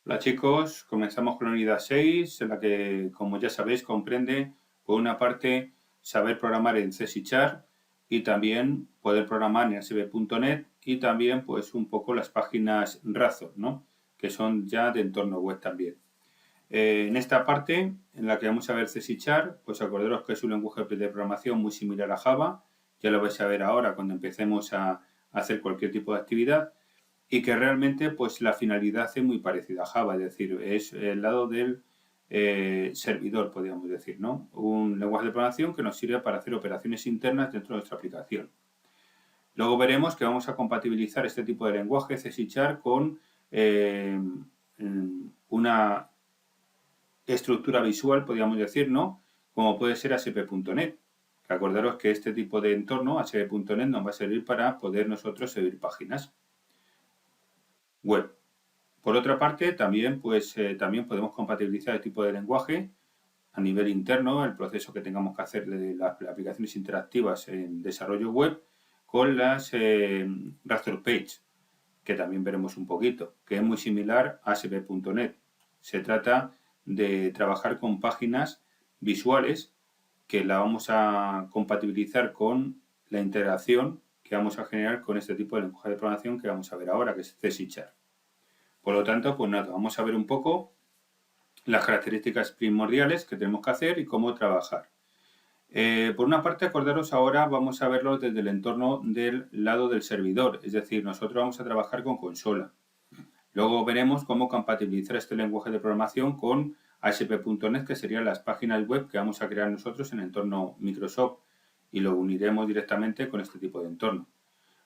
Hola chicos, comenzamos con la unidad 6, en la que, como ya sabéis, comprende, por una parte, saber programar en C# y también poder programar en ASP.NET y también, pues, un poco las páginas Razor, ¿no? Que son ya de entorno web también. En esta parte, en la que vamos a ver C#, pues acordaros que es un lenguaje de programación muy similar a Java, ya lo vais a ver ahora cuando empecemos a hacer cualquier tipo de actividad, y que realmente pues la finalidad es muy parecida a Java, es decir, es el lado del servidor, podríamos decir, ¿no? Un lenguaje de programación que nos sirve para hacer operaciones internas dentro de nuestra aplicación. Luego veremos que vamos a compatibilizar este tipo de lenguaje C# con una estructura visual, podríamos decir, ¿no? Como puede ser ASP.NET. Acordaros que este tipo de entorno, ASP.NET, nos va a servir para poder nosotros seguir páginas web. Por otra parte, también, también podemos compatibilizar el tipo de lenguaje a nivel interno, el proceso que tengamos que hacer de las aplicaciones interactivas en desarrollo web, con las Raster Page, que también veremos un poquito, que es muy similar a ASP.NET. Se trata de trabajar con páginas visuales que la vamos a compatibilizar con la integración que vamos a generar con este tipo de lenguaje de programación que vamos a ver ahora, que es C#. Por lo tanto, pues nada, vamos a ver un poco las características primordiales que tenemos que hacer y cómo trabajar. Por una parte, acordaros ahora, vamos a verlo desde el entorno del lado del servidor, es decir, nosotros vamos a trabajar con consola. Luego veremos cómo compatibilizar este lenguaje de programación con ASP.NET, que serían las páginas web que vamos a crear nosotros en el entorno Microsoft, y lo uniremos directamente con este tipo de entorno.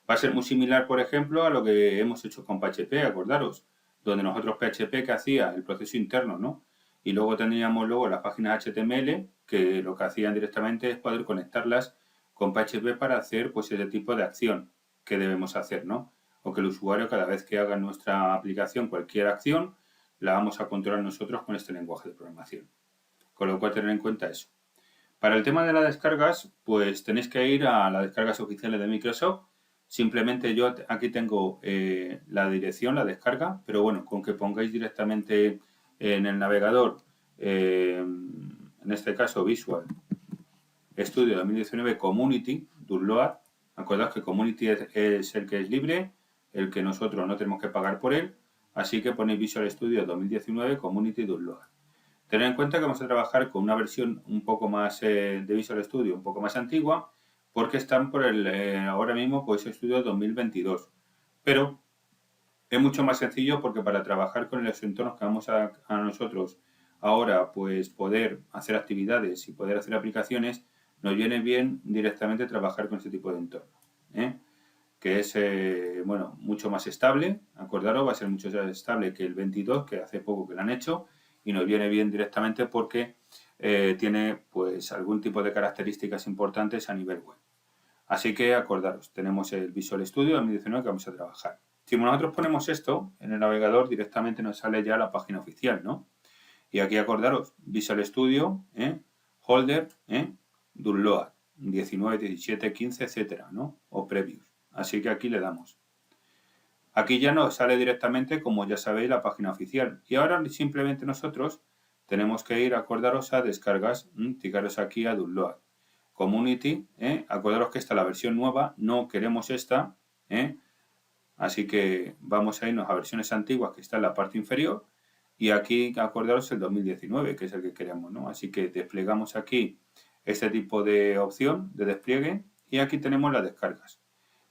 Va a ser muy similar, por ejemplo, a lo que hemos hecho con PHP, acordaros, donde nosotros PHP que hacía el proceso interno, ¿no? Y luego teníamos las páginas HTML que lo que hacían directamente es poder conectarlas con PHP para hacer pues ese tipo de acción que debemos hacer, ¿no? O que el usuario cada vez que haga en nuestra aplicación cualquier acción, la vamos a controlar nosotros con este lenguaje de programación. Con lo cual tener en cuenta eso. Para el tema de las descargas, pues tenéis que ir a las descargas oficiales de Microsoft. Simplemente yo aquí tengo la dirección, la descarga, pero bueno, con que pongáis directamente en el navegador, en este caso Visual Studio 2019 Community, Download. Acordaos que Community es el que es libre, el que nosotros no tenemos que pagar por él, así que ponéis Visual Studio 2019 Community Download. Tener en cuenta que vamos a trabajar con una versión un poco más de Visual Studio, un poco más antigua, porque están por el ahora mismo pues Studio 2022. Pero es mucho más sencillo porque para trabajar con los entornos que vamos a nosotros ahora pues poder hacer actividades y poder hacer aplicaciones, nos viene bien directamente trabajar con este tipo de entorno. ¿eh? Que es bueno, mucho más estable, acordaros, va a ser mucho más estable que el 22, que hace poco que lo han hecho, y nos viene bien directamente porque tiene pues algún tipo de características importantes a nivel web. Así que acordaros, tenemos el Visual Studio 2019 que vamos a trabajar. Si nosotros ponemos esto en el navegador, directamente nos sale ya la página oficial, ¿no? Y aquí acordaros, Visual Studio, Holder, Download, 19, 17, 15, etcétera, ¿no? O Previews. Así que aquí le damos. Aquí ya nos sale directamente, como ya sabéis, la página oficial. Y ahora simplemente nosotros tenemos que ir, acordaros, a descargas, fijaros aquí a Download. Community, acordaros que esta es la versión nueva, no queremos esta, así que vamos a irnos a versiones antiguas que está en la parte inferior y aquí acordaros el 2019, que es el que queremos, ¿no? Así que desplegamos aquí este tipo de opción de despliegue y aquí tenemos las descargas.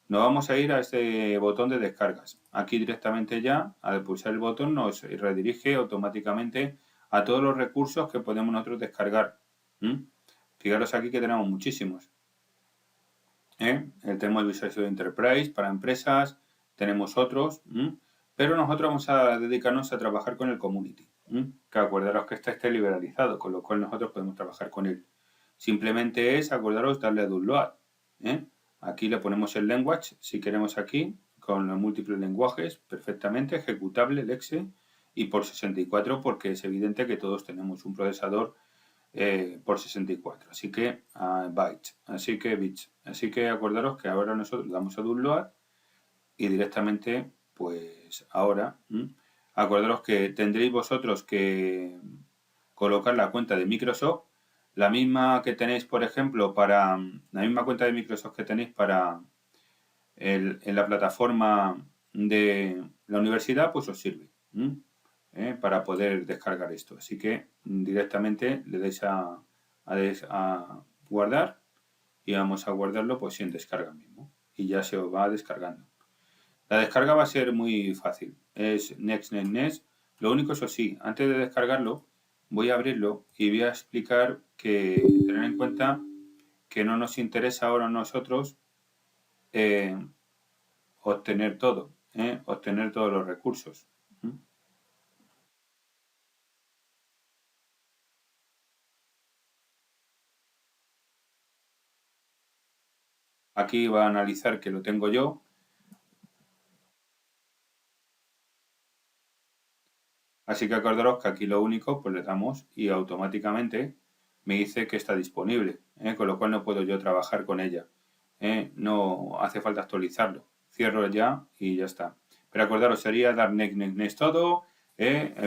Nos vamos a ir a este botón de descargas. Aquí directamente ya, al pulsar el botón, nos redirige automáticamente a todos los recursos que podemos nosotros descargar. Fijaros aquí que tenemos muchísimos. Tenemos el Visual Studio Enterprise para empresas, tenemos otros, pero nosotros vamos a dedicarnos a trabajar con el Community, que acordaros que este esté liberalizado, con lo cual nosotros podemos trabajar con él. Simplemente es, acordaros, darle a Download. Aquí le ponemos el language, si queremos aquí, con los múltiples lenguajes, perfectamente, ejecutable, el exe, y por 64 porque es evidente que todos tenemos un procesador por 64, así que bytes, así que bits, así que acordaros que ahora nosotros damos a download y directamente pues ahora acordaros que tendréis vosotros que colocar la cuenta de Microsoft, la misma que tenéis, por ejemplo, para la misma cuenta de Microsoft que tenéis para en la plataforma de la universidad, pues os sirve para poder descargar esto. Así que directamente le dais a guardar y vamos a guardarlo pues en descarga mismo y ya se os va descargando. La descarga va a ser muy fácil, es next, next, next. Lo único, eso sí, antes de descargarlo voy a abrirlo y voy a explicar que tener en cuenta que no nos interesa ahora a nosotros obtener todo, obtener todos los recursos. Aquí va a analizar que lo tengo yo. Así que acordaros que aquí lo único, pues le damos y automáticamente me dice que está disponible, con lo cual no puedo yo trabajar con ella. No hace falta actualizarlo. Cierro ya y ya está. Pero acordaros, sería dar next, next, next todo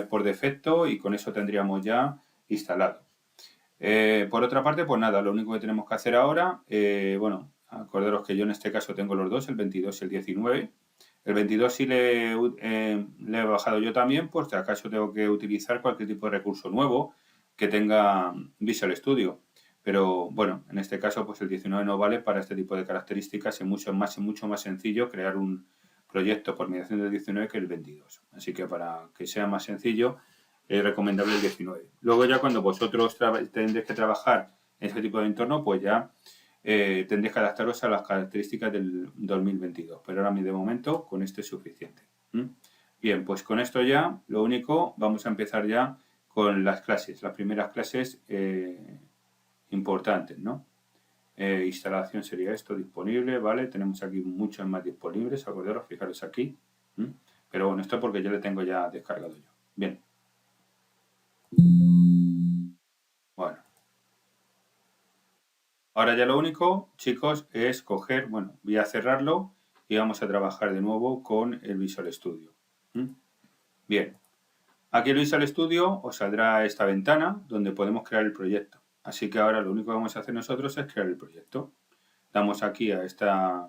por defecto y con eso tendríamos ya instalado. Por otra parte, pues nada, lo único que tenemos que hacer ahora, bueno, acordaros que yo en este caso tengo los dos, el 22 y el 19. El 22 sí le he bajado yo también, pues si acaso tengo que utilizar cualquier tipo de recurso nuevo que tenga Visual Studio. Pero bueno, en este caso pues el 19 no vale para este tipo de características, es mucho más sencillo crear un proyecto por mediación del 19 que el 22. Así que para que sea más sencillo, es recomendable el 19. Luego ya cuando vosotros tendréis que trabajar en ese tipo de entorno, pues ya tendréis que adaptaros a las características del 2022. Pero ahora de momento con esto es suficiente. Bien, pues con esto ya, lo único, vamos a empezar ya con las clases. Las primeras clases importantes, ¿no? Instalación sería esto, disponible, ¿vale? Tenemos aquí muchos más disponibles, acordaros, fijaros aquí. Pero bueno, esto porque yo le tengo ya descargado yo. Bien. Bueno. Ahora ya lo único, chicos, es coger, bueno, voy a cerrarlo y vamos a trabajar de nuevo con el Visual Studio. Bien. Aquí el Visual Studio os saldrá esta ventana donde podemos crear el proyecto. Así que ahora lo único que vamos a hacer nosotros es crear el proyecto. Damos aquí a esta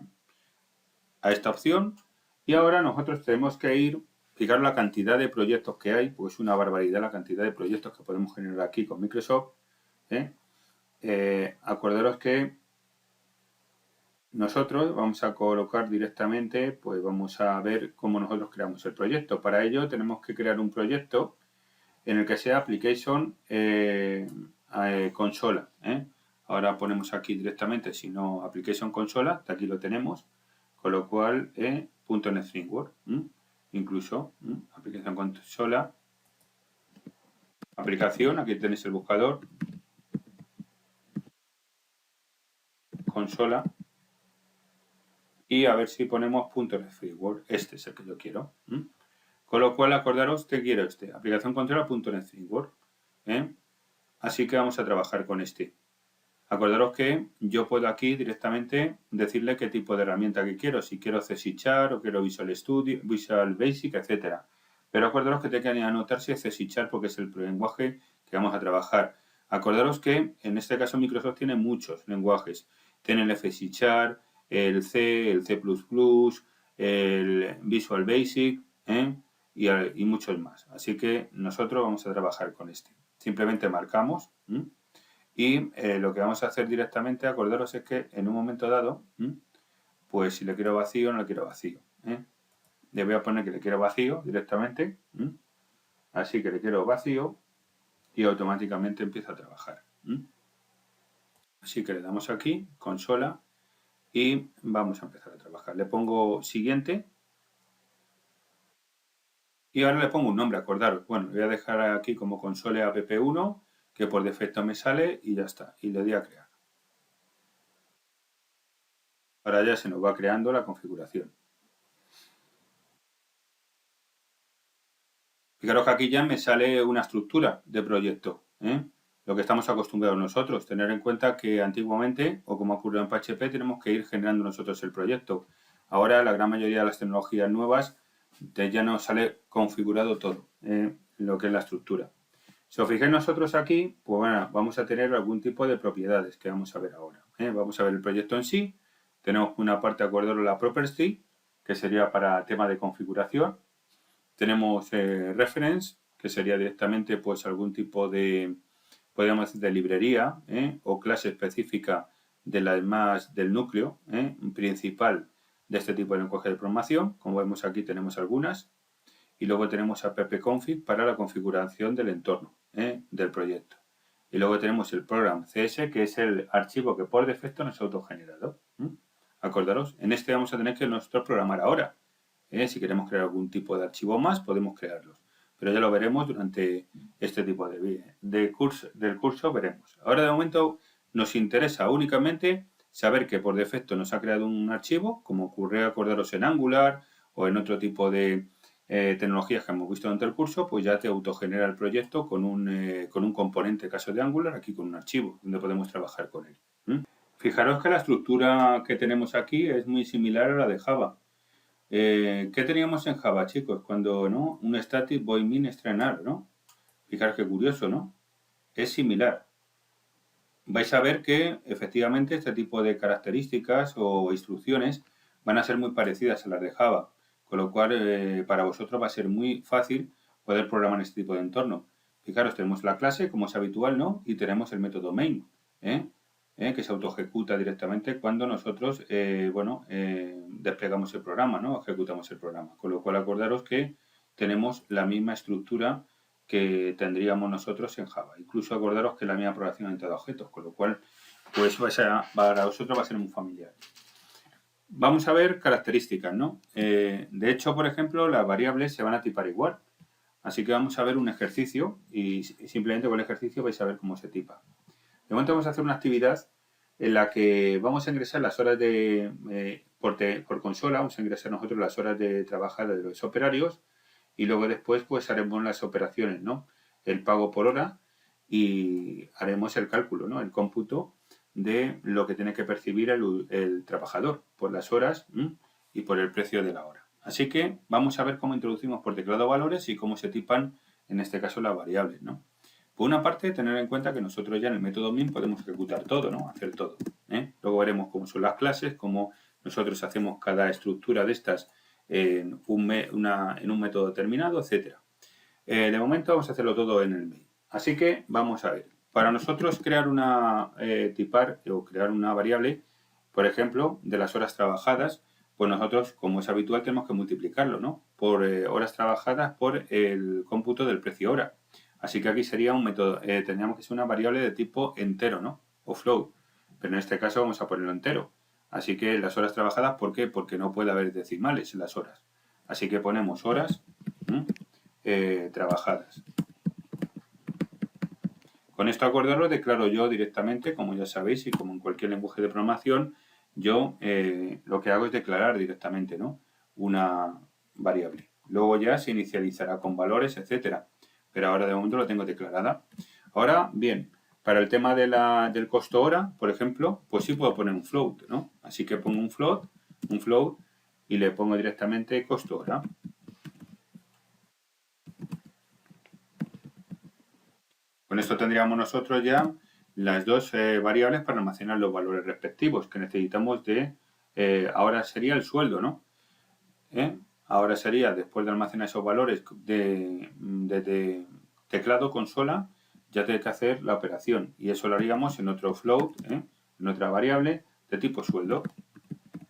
opción y ahora nosotros tenemos que ir, fijar la cantidad de proyectos que hay, pues una barbaridad la cantidad de proyectos que podemos generar aquí con Microsoft. Acordaros que nosotros vamos a colocar directamente, pues vamos a ver cómo nosotros creamos el proyecto. Para ello tenemos que crear un proyecto en el que sea Application Consola. Ahora ponemos aquí directamente, si no Application Consola, aquí lo tenemos, con lo cual .NET Framework, incluso Application Consola, aplicación, aquí tenéis el buscador, consola, y a ver si ponemos .NET Framework, este es el que yo quiero. Con lo cual, acordaros que quiero este, aplicación controla.net Framework. Así que vamos a trabajar con este. Acordaros que yo puedo aquí directamente decirle qué tipo de herramienta que quiero, si quiero C#, o quiero Visual Studio, Visual Basic, etcétera. Pero acordaros que tengo que anotar si es C# porque es el lenguaje que vamos a trabajar. Acordaros que en este caso Microsoft tiene muchos lenguajes. Tiene el F#, el C, el C++, el Visual Basic, y muchos más. Así que nosotros vamos a trabajar con este. Simplemente marcamos y lo que vamos a hacer directamente, acordaros, es que en un momento dado, pues si le quiero vacío, no le quiero vacío. Le voy a poner que le quiero vacío directamente. Así que le quiero vacío y automáticamente empieza a trabajar. Así que le damos aquí, consola, y vamos a empezar a trabajar. Le pongo siguiente. Y ahora le pongo un nombre, acordaros. Bueno, voy a dejar aquí como console app1, que por defecto me sale y ya está. Y le doy a crear. Ahora ya se nos va creando la configuración. Fijaros que aquí ya me sale una estructura de proyecto. Lo que estamos acostumbrados nosotros. Tener en cuenta que antiguamente, o como ocurrió en PHP, tenemos que ir generando nosotros el proyecto. Ahora la gran mayoría de las tecnologías nuevas ya nos sale configurado todo, lo que es la estructura. Si os fijáis nosotros aquí, pues bueno, vamos a tener algún tipo de propiedades que vamos a ver ahora. Vamos a ver el proyecto en sí. Tenemos una parte, acordaros, la property, que sería para tema de configuración. Tenemos reference, que sería directamente pues algún tipo de, podríamos decir, de librería o clase específica de las más del núcleo principal de este tipo de lenguaje de programación. Como vemos aquí tenemos algunas. Y luego tenemos appconfig para la configuración del entorno del proyecto. Y luego tenemos el program CS, que es el archivo que por defecto nos ha autogenerado. Acordaros, en este vamos a tener que nosotros programar ahora. Si queremos crear algún tipo de archivo más, podemos crearlos. Pero ya lo veremos durante este tipo del curso veremos. Ahora de momento nos interesa únicamente saber que por defecto nos ha creado un archivo, como ocurre, acordaros, en Angular o en otro tipo de tecnologías que hemos visto durante el curso, pues ya te autogenera el proyecto con un componente, caso de Angular, aquí con un archivo, donde podemos trabajar con él. Fijaros que la estructura que tenemos aquí es muy similar a la de Java. ¿Qué teníamos en Java, chicos? Cuando, ¿no? Un static void min estrenar, ¿no? Fijaros qué curioso, ¿no? Es similar. Vais a ver que efectivamente este tipo de características o instrucciones van a ser muy parecidas a las de Java, con lo cual para vosotros va a ser muy fácil poder programar en este tipo de entorno. Fijaros, tenemos la clase, como es habitual, ¿no? Y tenemos el método main, que se autoejecuta directamente cuando nosotros, desplegamos el programa, ¿no? Ejecutamos el programa. Con lo cual, acordaros que tenemos la misma estructura que tendríamos nosotros en Java. Incluso acordaros que la misma programación entre objetos, con lo cual, pues para vosotros va a ser muy familiar. Vamos a ver características, ¿no? De hecho, por ejemplo, las variables se van a tipar igual. Así que vamos a ver un ejercicio y simplemente con el ejercicio vais a ver cómo se tipa. De momento vamos a hacer una actividad en la que vamos a ingresar las horas por consola, vamos a ingresar nosotros las horas de trabajada de los operarios y luego después pues haremos las operaciones, ¿no? El pago por hora y haremos el cálculo, ¿no? El cómputo de lo que tiene que percibir el trabajador por las horas y por el precio de la hora. Así que vamos a ver cómo introducimos por teclado valores y cómo se tipan, en este caso, las variables, ¿no? Por una parte, tener en cuenta que nosotros ya en el método min podemos ejecutar todo, ¿no? Hacer todo. Luego veremos cómo son las clases, cómo nosotros hacemos cada estructura de estas en un método determinado, etc. De momento vamos a hacerlo todo en el main. Así que vamos a ver. Para nosotros crear tipar o crear una variable, por ejemplo, de las horas trabajadas, pues nosotros, como es habitual, tenemos que multiplicarlo, ¿no? Por horas trabajadas por el cómputo del precio hora. Así que aquí sería un método, tendríamos que ser una variable de tipo entero, ¿no? O float. Pero en este caso vamos a ponerlo entero. Así que las horas trabajadas, ¿por qué? Porque no puede haber decimales en las horas. Así que ponemos horas trabajadas. Con esto, acordaros, declaro yo directamente, como ya sabéis, y como en cualquier lenguaje de programación, yo lo que hago es declarar directamente, ¿no? Una variable. Luego ya se inicializará con valores, etcétera. Pero ahora de momento lo tengo declarada. Ahora, bien, para el tema del costo hora, por ejemplo, pues sí puedo poner un float, ¿no? Así que pongo un float, y le pongo directamente costo hora. Con esto tendríamos nosotros ya las dos variables para almacenar los valores respectivos que necesitamos ahora sería el sueldo, ¿no? Ahora sería, después de almacenar esos valores de teclado, consola, ya tiene que hacer la operación. Y eso lo haríamos en otro float, en otra variable de tipo sueldo.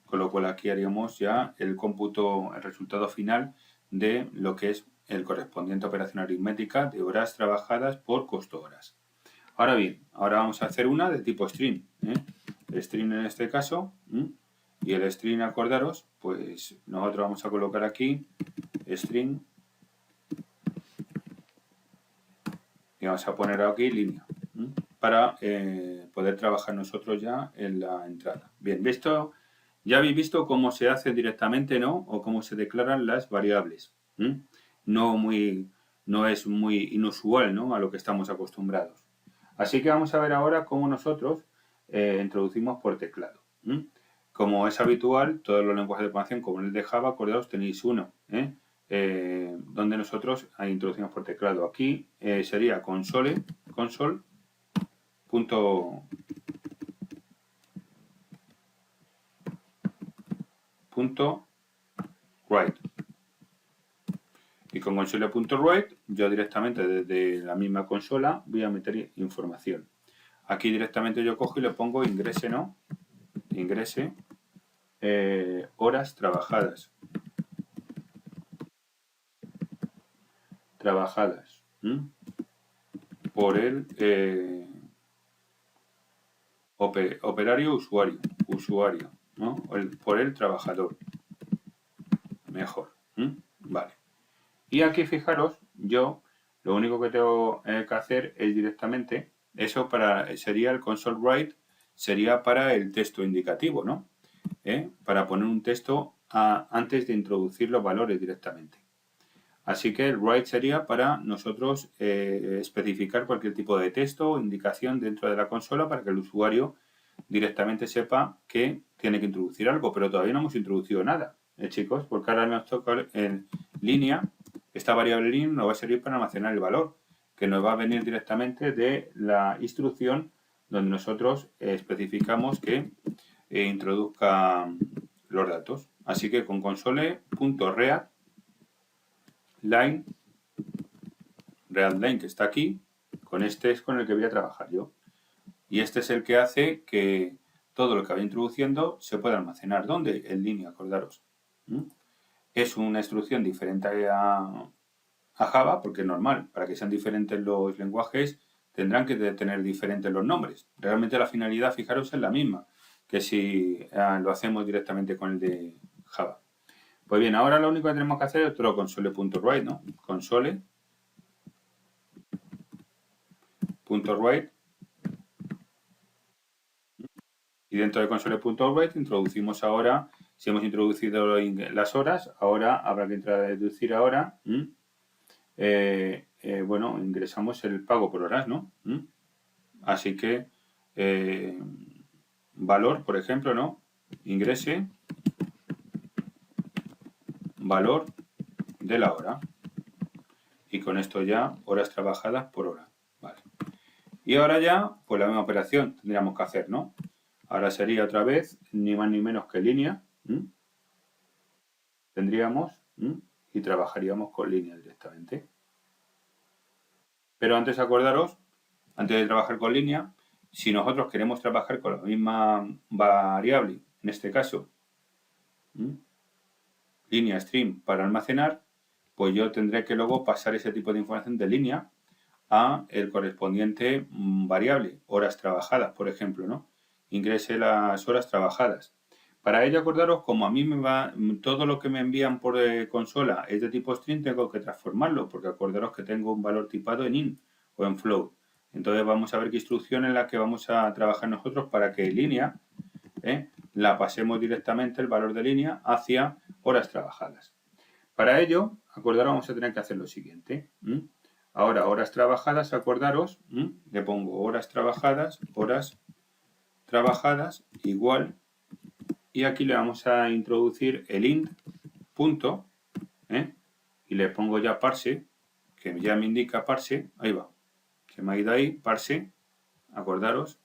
Con lo cual aquí haríamos ya el cómputo, el resultado final de lo que es el correspondiente a operación aritmética de horas trabajadas por costo horas. Ahora bien, ahora vamos a hacer una de tipo string. El string en este caso, y el string, acordaros, pues nosotros vamos a colocar aquí string y vamos a poner aquí línea para poder trabajar nosotros ya en la entrada. Bien, visto, ya habéis visto cómo se hace directamente, ¿no? O cómo se declaran las variables. No es muy inusual, ¿no? A lo que estamos acostumbrados. Así que vamos a ver ahora cómo nosotros introducimos por teclado. Como es habitual, todos los lenguajes de programación, como el de Java, acordaos, tenéis uno. donde nosotros introducimos por teclado. Aquí sería console punto write. Y con console.write yo directamente desde la misma consola voy a meter información. Aquí directamente yo cojo y le pongo ingrese, ¿no? Ingrese horas trabajadas. Por el operario usuario, ¿no? Por el trabajador. Mejor. Vale. Y aquí fijaros, yo lo único que tengo que hacer es directamente, eso sería el console write, sería para el texto indicativo, ¿no? Para poner un texto antes de introducir los valores directamente. Así que el write sería para nosotros especificar cualquier tipo de texto o indicación dentro de la consola para que el usuario directamente sepa que tiene que introducir algo, pero todavía no hemos introducido nada, chicos, porque ahora nos toca en línea. Esta variable línea nos va a servir para almacenar el valor, que nos va a venir directamente de la instrucción donde nosotros especificamos que introduzca los datos. Así que con console.read line, readline que está aquí, con este es con el que voy a trabajar yo. Y este es el que hace que todo lo que vaya introduciendo se pueda almacenar. ¿Dónde? En línea, acordaros. Es una instrucción diferente a Java, porque es normal. Para que sean diferentes los lenguajes, tendrán que tener diferentes los nombres. Realmente la finalidad, fijaros, es la misma que si lo hacemos directamente con el de Java. Pues bien, ahora lo único que tenemos que hacer es otro console.write, ¿no? Console.write. Y dentro de console.write introducimos ahora, si hemos introducido las horas, ahora habrá que introducir ahora, bueno, ingresamos el pago por horas, ¿no? Así que, valor, por ejemplo, ¿no? Ingrese valor de la hora. Y con esto ya, horas trabajadas por hora. Vale. Y ahora ya, pues la misma operación tendríamos que hacer, ¿no? Ahora sería otra vez, ni más ni menos que línea. Tendríamos y trabajaríamos con línea directamente. Pero antes acordaros, antes de trabajar con línea, si nosotros queremos trabajar con la misma variable, en este caso, línea string para almacenar, pues yo tendré que luego pasar ese tipo de información de línea a el correspondiente variable, horas trabajadas, por ejemplo, ¿no? Ingrese las horas trabajadas. Para ello, acordaros, como a mí me va todo lo que me envían por consola es de tipo string, tengo que transformarlo, porque acordaros que tengo un valor tipado en int o en float. Entonces vamos a ver qué instrucción es la que vamos a trabajar nosotros para que línea la pasemos directamente el valor de línea hacia horas trabajadas. Para ello, acordaros, vamos a tener que hacer lo siguiente. Ahora, horas trabajadas, acordaros, le pongo horas trabajadas igual, y aquí le vamos a introducir el int punto, y le pongo ya parse, que ya me indica parse, ahí va, se me ha ido ahí, parse, acordaros,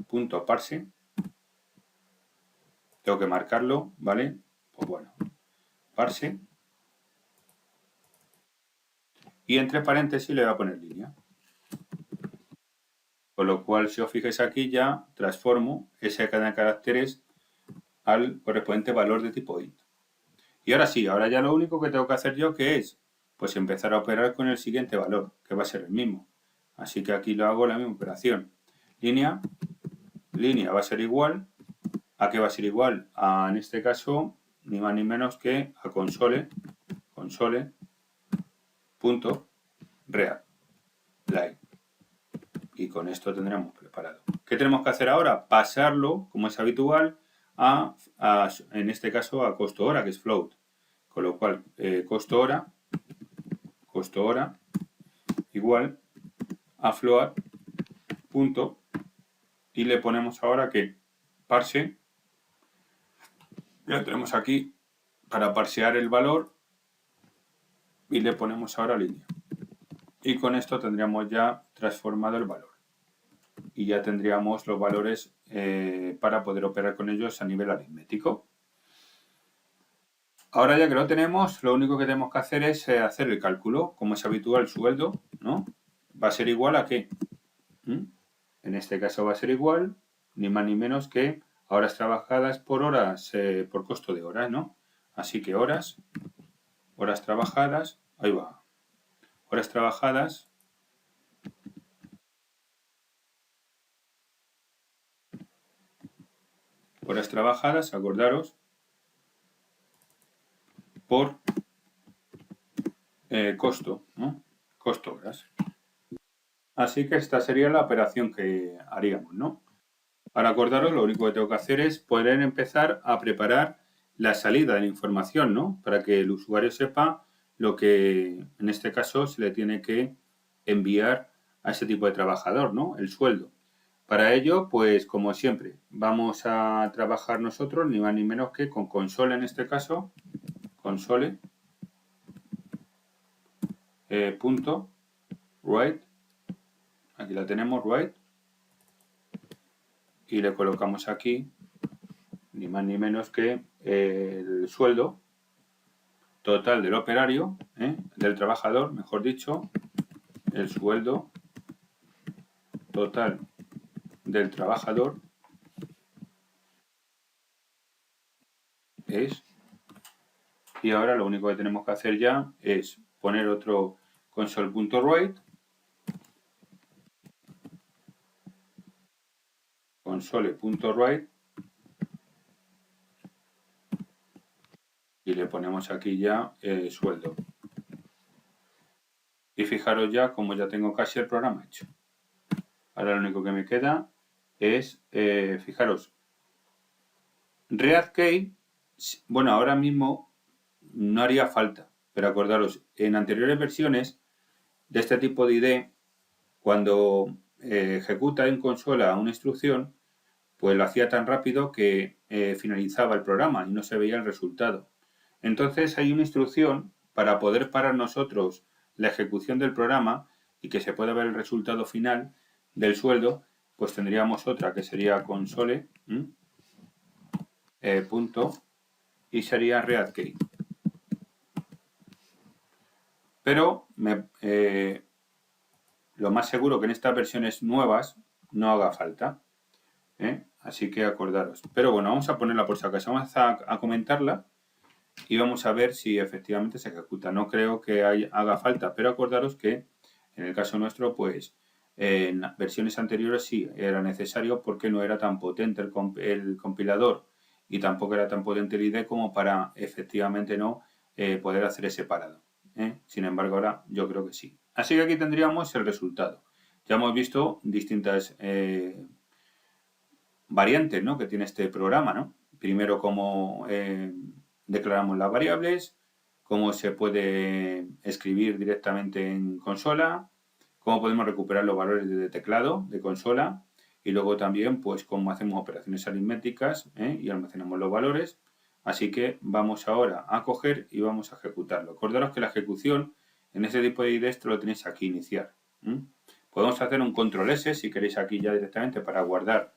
punto parse, tengo que marcarlo, ¿vale? Pues bueno, parse, y entre paréntesis le voy a poner línea. Con lo cual, si os fijáis aquí, ya transformo esa cadena de caracteres al correspondiente valor de tipo int. Y ahora sí, ahora ya lo único que tengo que hacer yo, que es pues empezar a operar con el siguiente valor, que va a ser el mismo. Así que aquí lo hago la misma operación. Línea va a ser igual. ¿A qué va a ser igual? En este caso, ni más ni menos que a console.read line. Y con esto tendremos preparado. ¿Qué tenemos que hacer ahora? Pasarlo, como es habitual, en este caso a costo hora, que es float. Con lo cual, costo hora igual a float punto, y le ponemos ahora que parse, ya tenemos aquí para parsear el valor y le ponemos ahora línea. Y con esto tendríamos ya transformado el valor. Y ya tendríamos los valores para poder operar con ellos a nivel aritmético. Ahora ya que lo tenemos, lo único que tenemos que hacer es hacer el cálculo. Como es habitual, el sueldo, ¿no? Va a ser igual a ¿qué? En este caso va a ser igual, ni más ni menos que horas trabajadas por horas, por costo de horas, ¿no? Así que horas trabajadas, ahí va, horas trabajadas acordaros, por costo, ¿no? Costo horas. Así que esta sería la operación que haríamos, ¿no? Para acordaros, lo único que tengo que hacer es poder empezar a preparar la salida de la información, ¿no? Para que el usuario sepa lo que, en este caso, se le tiene que enviar a ese tipo de trabajador, ¿no? El sueldo. Para ello, pues como siempre, vamos a trabajar nosotros ni más ni menos que con console, en este caso, console punto write, aquí la tenemos, write, y le colocamos aquí ni más ni menos que el sueldo total del operario, del trabajador, mejor dicho, el sueldo total del trabajador es, y ahora lo único que tenemos que hacer ya es poner otro console.write, console.write, y le ponemos aquí ya el sueldo. Y fijaros ya como ya tengo casi el programa hecho. Ahora lo único que me queda es, fijaros, ReadKey, bueno, ahora mismo no haría falta, pero acordaros, en anteriores versiones de este tipo de IDE, cuando ejecuta en consola una instrucción, pues lo hacía tan rápido que finalizaba el programa y no se veía el resultado. Entonces hay una instrucción para poder parar nosotros la ejecución del programa y que se pueda ver el resultado final del sueldo, pues tendríamos otra que sería console punto y sería ReadKey. Pero lo más seguro que en estas versiones nuevas no haga falta. Así que acordaros. Pero bueno, vamos a ponerla por si acaso. Vamos a comentarla y vamos a ver si efectivamente se ejecuta. No creo que haga falta, pero acordaros que en el caso nuestro, pues en versiones anteriores sí era necesario porque no era tan potente el compilador y tampoco era tan potente el IDE como para efectivamente no poder hacer ese parado. Sin embargo, ahora yo creo que sí. Así que aquí tendríamos el resultado. Ya hemos visto distintas variantes, ¿no?, que tiene este programa, ¿no? Primero, cómo declaramos las variables, cómo se puede escribir directamente en consola, cómo podemos recuperar los valores de teclado de consola y luego también pues cómo hacemos operaciones aritméticas y almacenamos los valores. Así que vamos ahora a coger y vamos a ejecutarlo. Acordaros que la ejecución en este tipo de IDEs lo tenéis aquí, iniciar. Podemos hacer un control S si queréis aquí ya directamente para guardar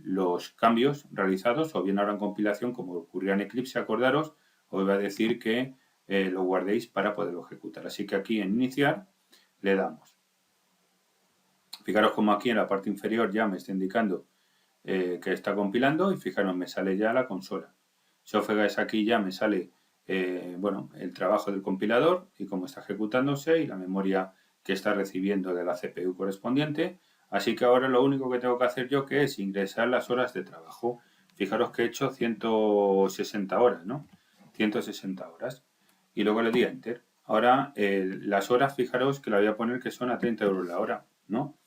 los cambios realizados, o bien ahora en compilación, como ocurría en Eclipse, acordaros, os va a decir que lo guardéis para poderlo ejecutar. Así que aquí en iniciar le damos. Fijaros como aquí en la parte inferior ya me está indicando que está compilando y fijaros, me sale ya la consola. Si os fijáis aquí ya me sale bueno, el trabajo del compilador y cómo está ejecutándose y la memoria que está recibiendo de la CPU correspondiente. Así que ahora lo único que tengo que hacer yo que es ingresar las horas de trabajo. Fijaros que he hecho 160 horas, ¿no? 160 horas. Y luego le di a Enter. Ahora las horas, fijaros que la voy a poner que son a 30 euros la hora, ¿no?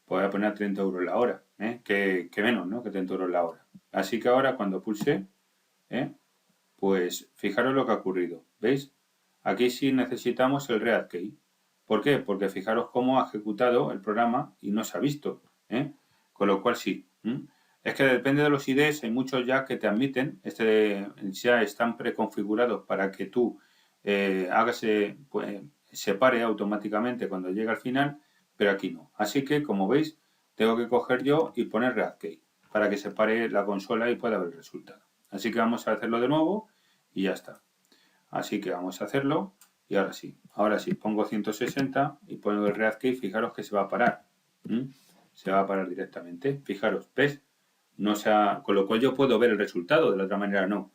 Pues voy a poner a 30 euros la hora, que menos, ¿no?, que 30 euros la hora. Así que ahora cuando pulse, pues fijaros lo que ha ocurrido. ¿Veis? Aquí sí necesitamos el ReadKey. ¿Por qué? Porque fijaros cómo ha ejecutado el programa y no se ha visto. Con lo cual sí. Es que depende de los IDs, hay muchos ya que te admiten, ya están preconfigurados para que tú pues, separe automáticamente cuando llega al final, pero aquí no. Así que, como veis, tengo que coger yo y poner ReadKey para que separe la consola y pueda ver el resultado. Así que vamos a hacerlo de nuevo y ya está. Así que vamos a hacerlo y ahora sí, pongo 160 y pongo el ReadKey, fijaros que se va a parar. Se va a parar directamente. Fijaros, ¿ves? No con lo cual yo puedo ver el resultado, de la otra manera no.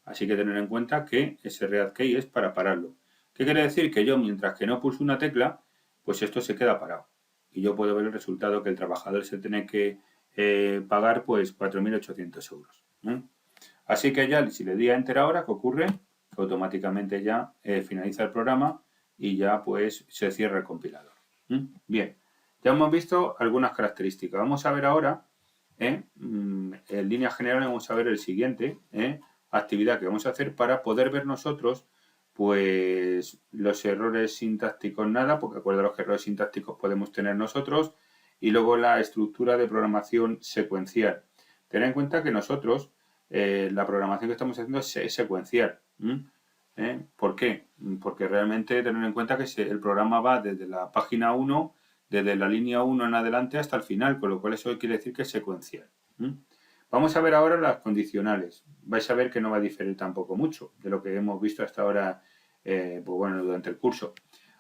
Así que tener en cuenta que ese ReadKey es para pararlo. ¿Qué quiere decir? Que yo, mientras que no pulso una tecla, pues esto se queda parado. Y yo puedo ver el resultado que el trabajador se tiene que pagar, pues 4.800 euros. Así que ya, si le di a Enter ahora, ¿qué ocurre? Que automáticamente ya finaliza el programa y ya pues se cierra el compilador. Bien, ya hemos visto algunas características. Vamos a ver ahora, en línea general vamos a ver el siguiente actividad que vamos a hacer para poder ver nosotros pues los errores sintácticos nada, porque acuérdanos que errores sintácticos podemos tener nosotros, y luego la estructura de programación secuencial. Ten en cuenta que nosotros la programación que estamos haciendo es secuencial. ¿Por qué? Porque realmente tener en cuenta que el programa va desde la página 1, desde la línea 1 en adelante hasta el final, con lo cual eso quiere decir que es secuencial. Vamos a ver ahora las condicionales. Vais a ver que no va a diferir tampoco mucho de lo que hemos visto hasta ahora pues bueno, durante el curso.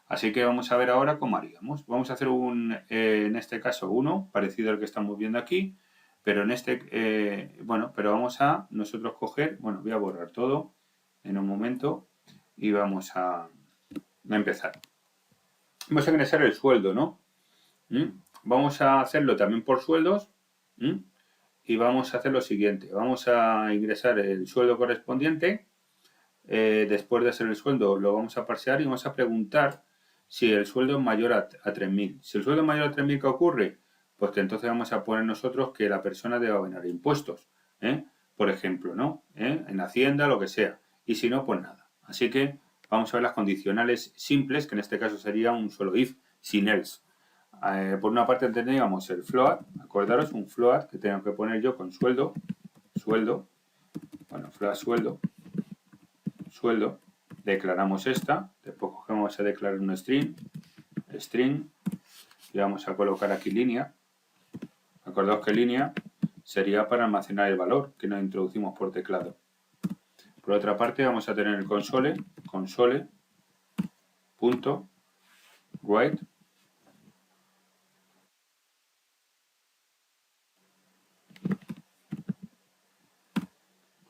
Así que vamos a ver ahora cómo haríamos. Vamos a hacer en este caso uno, parecido al que estamos viendo aquí, pero pero vamos a nosotros coger, bueno, voy a borrar todo en un momento y vamos a empezar. Vamos a ingresar el sueldo, ¿no? Vamos a hacerlo también por sueldos y vamos a hacer lo siguiente. Vamos a ingresar el sueldo correspondiente. Después de hacer el sueldo lo vamos a parsear y vamos a preguntar si el sueldo es mayor a 3.000. Si el sueldo es mayor a 3.000, ¿qué ocurre? Pues que entonces vamos a poner nosotros que la persona debe abonar impuestos, por ejemplo, ¿no? En Hacienda, lo que sea. Y si no, pues nada. Así que vamos a ver las condicionales simples, que en este caso sería un solo if, sin else. Por una parte tendríamos el float, acordaros, un float que tengo que poner yo con sueldo, bueno, float sueldo, declaramos esta, después cogemos a declarar un string, y vamos a colocar aquí línea. Acordaos que línea sería para almacenar el valor que nos introducimos por teclado. Por otra parte vamos a tener el console.write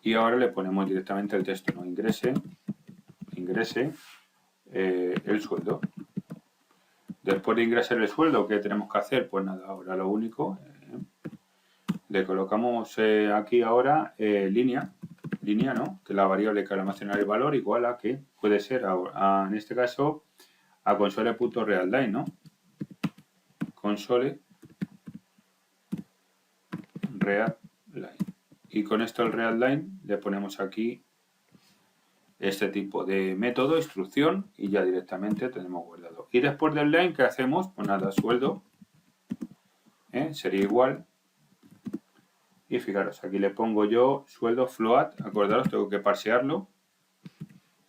y ahora le ponemos directamente el texto, ¿no? Ingrese el sueldo. Después de ingresar el sueldo, ¿qué tenemos que hacer? Pues nada, ahora lo único, le colocamos aquí ahora línea, ¿no? Que es la variable que almacena el valor igual a que puede ser, en este caso, a console.readline, ¿no? Console readline. Y con esto el readline le ponemos aquí este tipo de método, instrucción, y ya directamente tenemos guardado. Y después del line, ¿qué hacemos? Pues nada, sueldo sería igual. Y fijaros, aquí le pongo yo sueldo float, acordaros, tengo que parsearlo.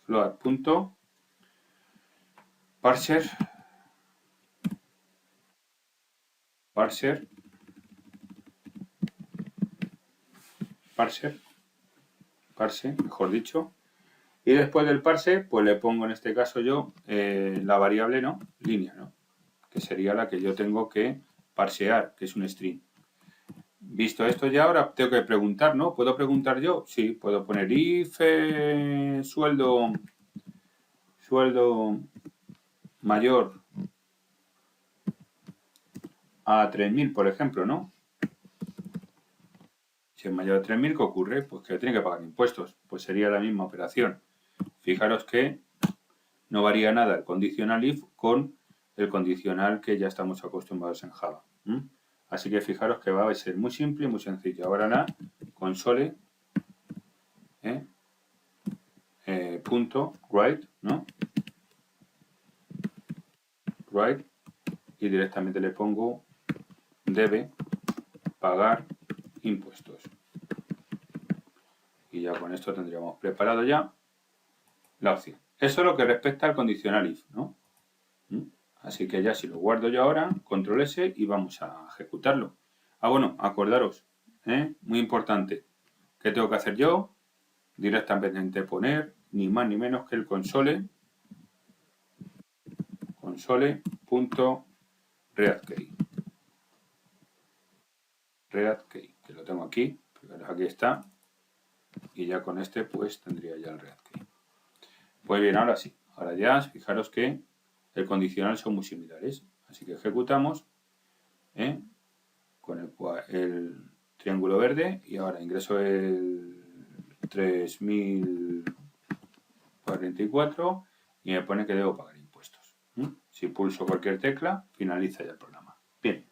Float.parser parse, mejor dicho. Y después del parse, pues le pongo en este caso yo la variable, ¿no? Línea, ¿no? Que sería la que yo tengo que parsear, que es un string. Visto esto ya, ahora tengo que preguntar, ¿no? ¿Puedo preguntar yo? Sí, puedo poner if sueldo mayor a 3.000, por ejemplo, ¿no? Si es mayor a 3.000, ¿qué ocurre? Pues que tiene que pagar impuestos. Pues sería la misma operación. Fijaros que no varía nada el condicional if con el condicional que ya estamos acostumbrados en Java. Así que fijaros que va a ser muy simple y muy sencillo. Ahora nada, console punto write, ¿no? Write y directamente le pongo debe pagar impuestos. Y ya con esto tendríamos preparado ya la opción. Eso es lo que respecta al condicional if, ¿no? Así que ya si lo guardo yo ahora, control S y vamos a ejecutarlo. Bueno, acordaros, muy importante, ¿qué tengo que hacer yo? Directamente poner ni más ni menos que el console.readKey. ReadKey, que lo tengo aquí, aquí está, y ya con este pues tendría ya el ReadKey. Pues bien, ahora sí, ahora ya fijaros que el condicional son muy similares, así que ejecutamos con el triángulo verde y ahora ingreso el 3044 y me pone que debo pagar impuestos. Si pulso cualquier tecla, finaliza ya el programa. Bien.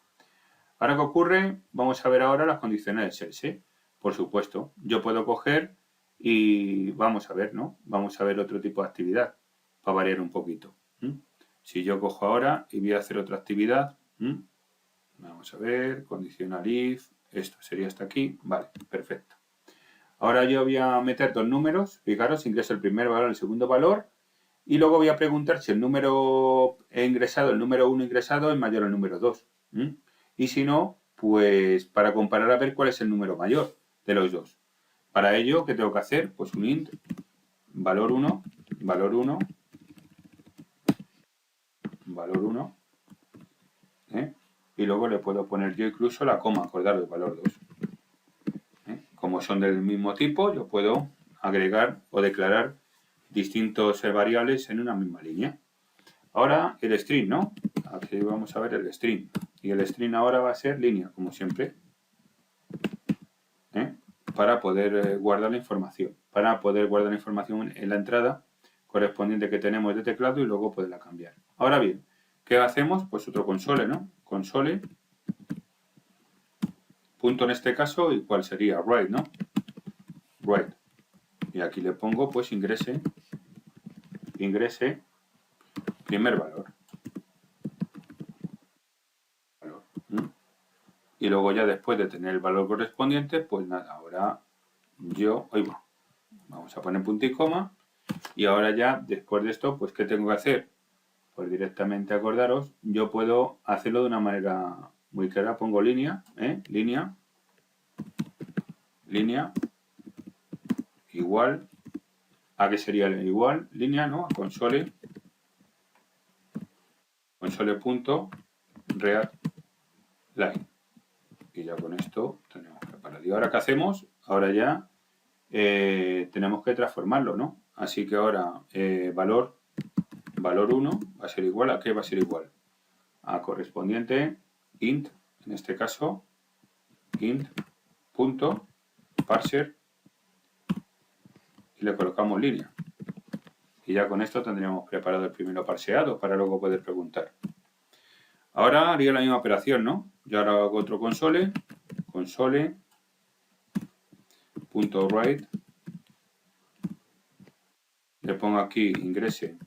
Ahora, ¿qué ocurre? Vamos a ver ahora las condicionales else. Por supuesto, yo puedo coger y vamos a ver, ¿no? Vamos a ver otro tipo de actividad para variar un poquito. Si yo cojo ahora y voy a hacer otra actividad, vamos a ver, condicional if, esto sería hasta aquí, vale, perfecto. Ahora yo voy a meter dos números, fijaros, ingreso el primer valor, el segundo valor, y luego voy a preguntar si el número ingresado, el número 1 ingresado es mayor al número 2. Y si no, pues para comparar a ver cuál es el número mayor de los dos. Para ello, ¿qué tengo que hacer? Pues un int, valor 1, valor 1, valor 1, y luego le puedo poner yo incluso la coma, acordaros, del valor 2. Como son del mismo tipo, yo puedo agregar o declarar distintos variables en una misma línea. Ahora el string, ¿no? Aquí vamos a ver el string. Y el string ahora va a ser línea, como siempre. Para poder guardar la información. Para poder guardar la información en la entrada correspondiente que tenemos de teclado y luego poderla cambiar. Ahora bien, ¿qué hacemos? Pues otro console, ¿no? Console. Punto en este caso, ¿y cuál sería? Write, ¿no? Write. Y aquí le pongo, pues ingrese primer valor. Y luego ya después de tener el valor correspondiente, pues nada, ahora vamos a poner punto y coma. Y ahora ya, después de esto, pues ¿qué tengo que hacer? Pues directamente, acordaros, yo puedo hacerlo de una manera muy clara. Pongo línea, línea, igual, ¿a qué sería el igual? Línea, ¿no? A console.readline. Y ya con esto tenemos preparado. ¿Y ahora qué hacemos? Ahora ya tenemos que transformarlo, ¿no? Así que ahora valor 1 va a ser igual, ¿a qué va a ser igual? A correspondiente int, en este caso, int.parser y le colocamos línea. Y ya con esto tendríamos preparado el primero parseado para luego poder preguntar. Ahora haría la misma operación, ¿no? Yo ahora hago otro console.write. Le pongo aquí ingrese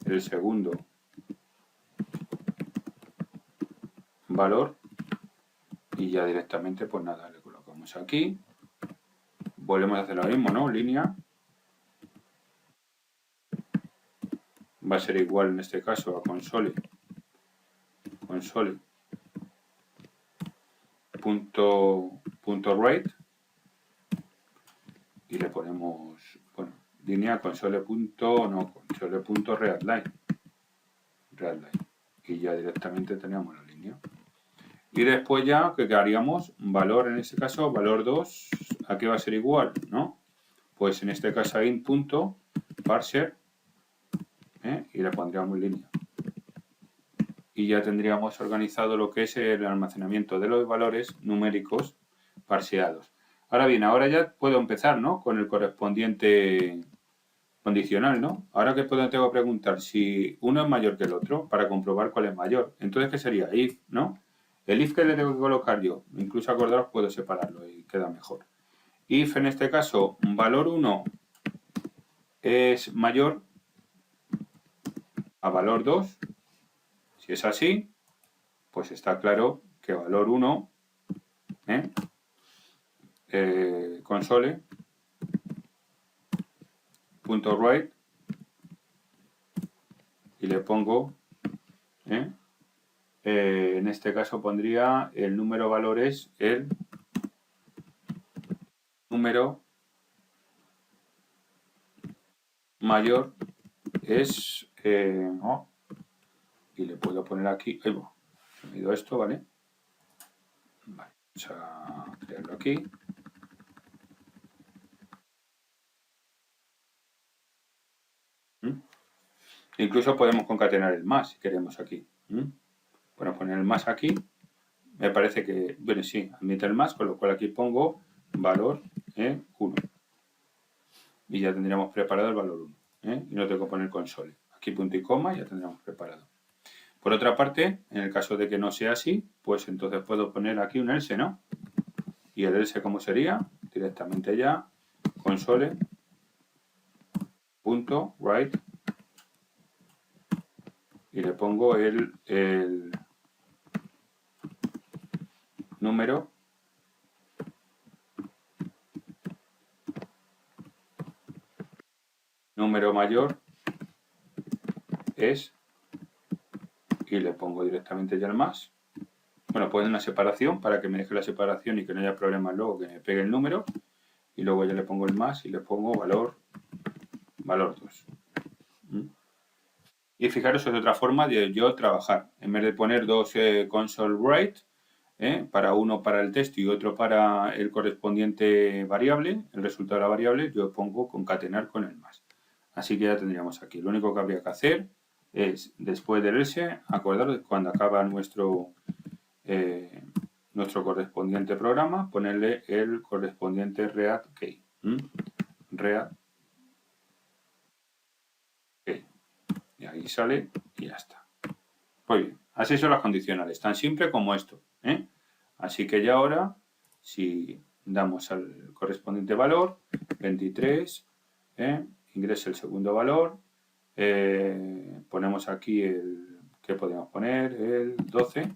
el segundo valor y ya directamente pues nada, le colocamos aquí. Volvemos a hacer lo mismo, ¿no? Línea. Va a ser igual en este caso a console.write y le ponemos, bueno, línea console.readline y ya directamente tenemos la línea. Y después ya, ¿qué haríamos? Valor, en este caso, valor 2, ¿a qué va a ser igual? ¿No? Pues en este caso int.parser y le pondríamos línea. Y ya tendríamos organizado lo que es el almacenamiento de los valores numéricos parseados. Ahora bien, ahora ya puedo empezar, ¿no? Con el correspondiente condicional, ¿no? Ahora que tengo que preguntar si uno es mayor que el otro para comprobar cuál es mayor. Entonces, ¿qué sería? If, ¿no? El if que le tengo que colocar yo, incluso acordaros, puedo separarlo y queda mejor. If en este caso, valor 1 es mayor a valor 2, si es así, pues está claro que valor 1 console.write y le pongo, en este caso pondría el número valor es el número mayor es, y le puedo poner aquí, ahí va, se me ha ido esto, ¿vale? Vale, vamos a crearlo aquí. Incluso podemos concatenar el más si queremos aquí. Bueno, poner el más aquí, me parece que, bueno, sí, admite el más, con lo cual aquí pongo valor 1. Y ya tendríamos preparado el valor 1. Y no tengo que poner console. Aquí punto y coma, ya tendríamos preparado. Por otra parte, en el caso de que no sea así, pues entonces puedo poner aquí un else, ¿no? Y el else, ¿cómo sería? Directamente ya, console.write y le pongo el número mayor es, y le pongo directamente ya el más. Bueno, pues una separación para que me deje la separación y que no haya problemas luego que me pegue el número. Y luego ya le pongo el más y le pongo valor 2. Y fijaros, es otra forma de yo trabajar. En vez de poner dos console write, para uno para el texto y otro para el correspondiente variable, el resultado de la variable, yo pongo concatenar con el más. Así que ya tendríamos aquí. Lo único que habría que hacer es, después del else, acordaros cuando acaba nuestro correspondiente programa, ponerle el correspondiente readd key. Readd key. Y ahí sale y ya está. Muy bien. Así son las condicionales, tan simple como esto. Así que ya ahora, si damos al correspondiente valor, 23, ingresa el segundo valor, ponemos aquí el, ¿qué podemos poner? El 12,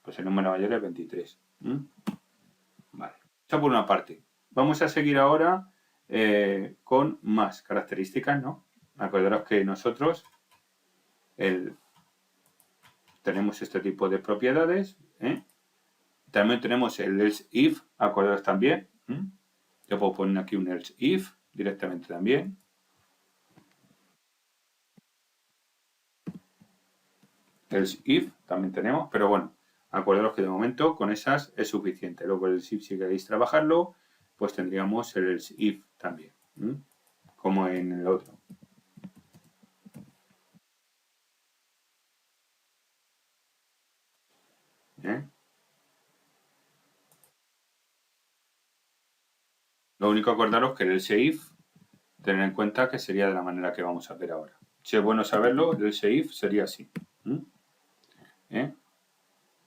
pues el número mayor es 23. Vale, eso por una parte. Vamos a seguir ahora con más características, ¿no? Acordaros que nosotros tenemos este tipo de propiedades. También tenemos el else if, acordaros también. Yo puedo poner aquí un else if directamente también. Else if también tenemos, pero bueno, acordaros que de momento con esas es suficiente. Luego el else if, si queréis trabajarlo, pues tendríamos el else if también, como en el otro. Lo único acordaros que el else if, tener en cuenta que sería de la manera que vamos a ver ahora. Si es bueno saberlo, el else if sería así.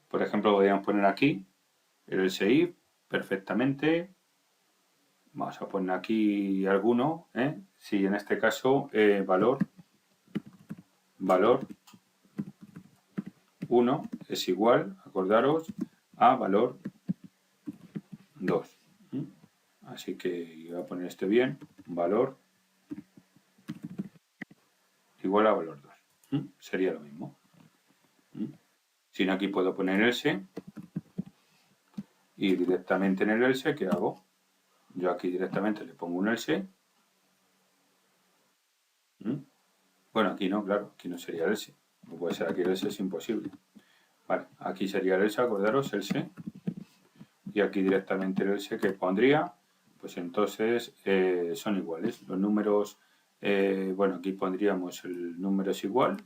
Por ejemplo, podríamos poner aquí el else if perfectamente. Vamos a poner aquí alguno. Si en este caso valor 1 es igual, acordaros, a valor 2. Así que voy a poner este bien, valor igual a valor 2. Sería lo mismo. Si no, aquí puedo poner else y directamente en el else, ¿qué hago? Yo aquí directamente le pongo un else. Bueno, aquí no, claro, aquí no sería el else. No puede ser aquí el else, es imposible. Vale, aquí sería el else, acordaros, else. Y aquí directamente el else que pondría, pues entonces son iguales. Los números, bueno, aquí pondríamos el número es igual.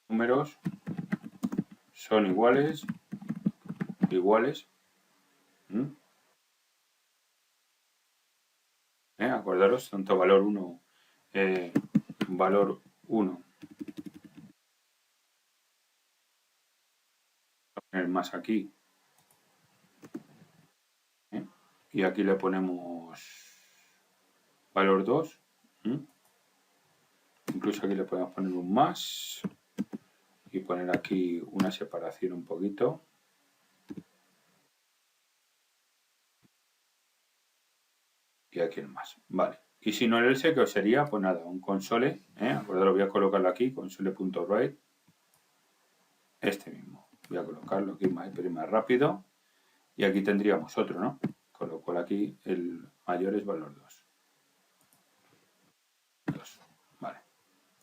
Números son iguales. Acordaros, tanto valor 1, valor 1. Poner más aquí. Y aquí le ponemos valor 2. Incluso aquí le podemos poner un más. y poner aquí una separación un poquito. Y aquí el más. Vale. Y si no el else, ¿qué sería? Pues nada, un console. Acordaros, voy a colocarlo aquí, console.write. Este mismo. Voy a colocarlo aquí pero más rápido. Y aquí tendríamos otro, ¿no? Con lo cual aquí el mayor es valor 2. 2. Vale.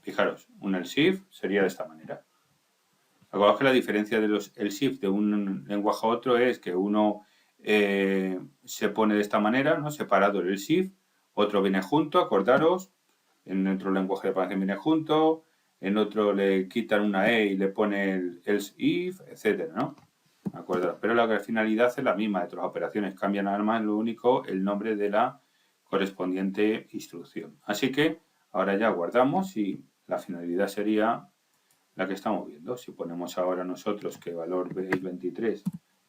Fijaros, un else if sería de esta manera. Acordaos que la diferencia de los else if de un lenguaje a otro es que uno se pone de esta manera, ¿no? Separado el else if, otro viene junto, acordaros, en otro lenguaje de programación viene junto, en otro le quitan una E y le pone el else if, etcétera, ¿no? Acordaros. Pero la finalidad es la misma de todas las operaciones, cambian nada más lo único el nombre de la correspondiente instrucción. Así que ahora ya guardamos y la finalidad sería la que estamos viendo. Si ponemos ahora nosotros que valor es 23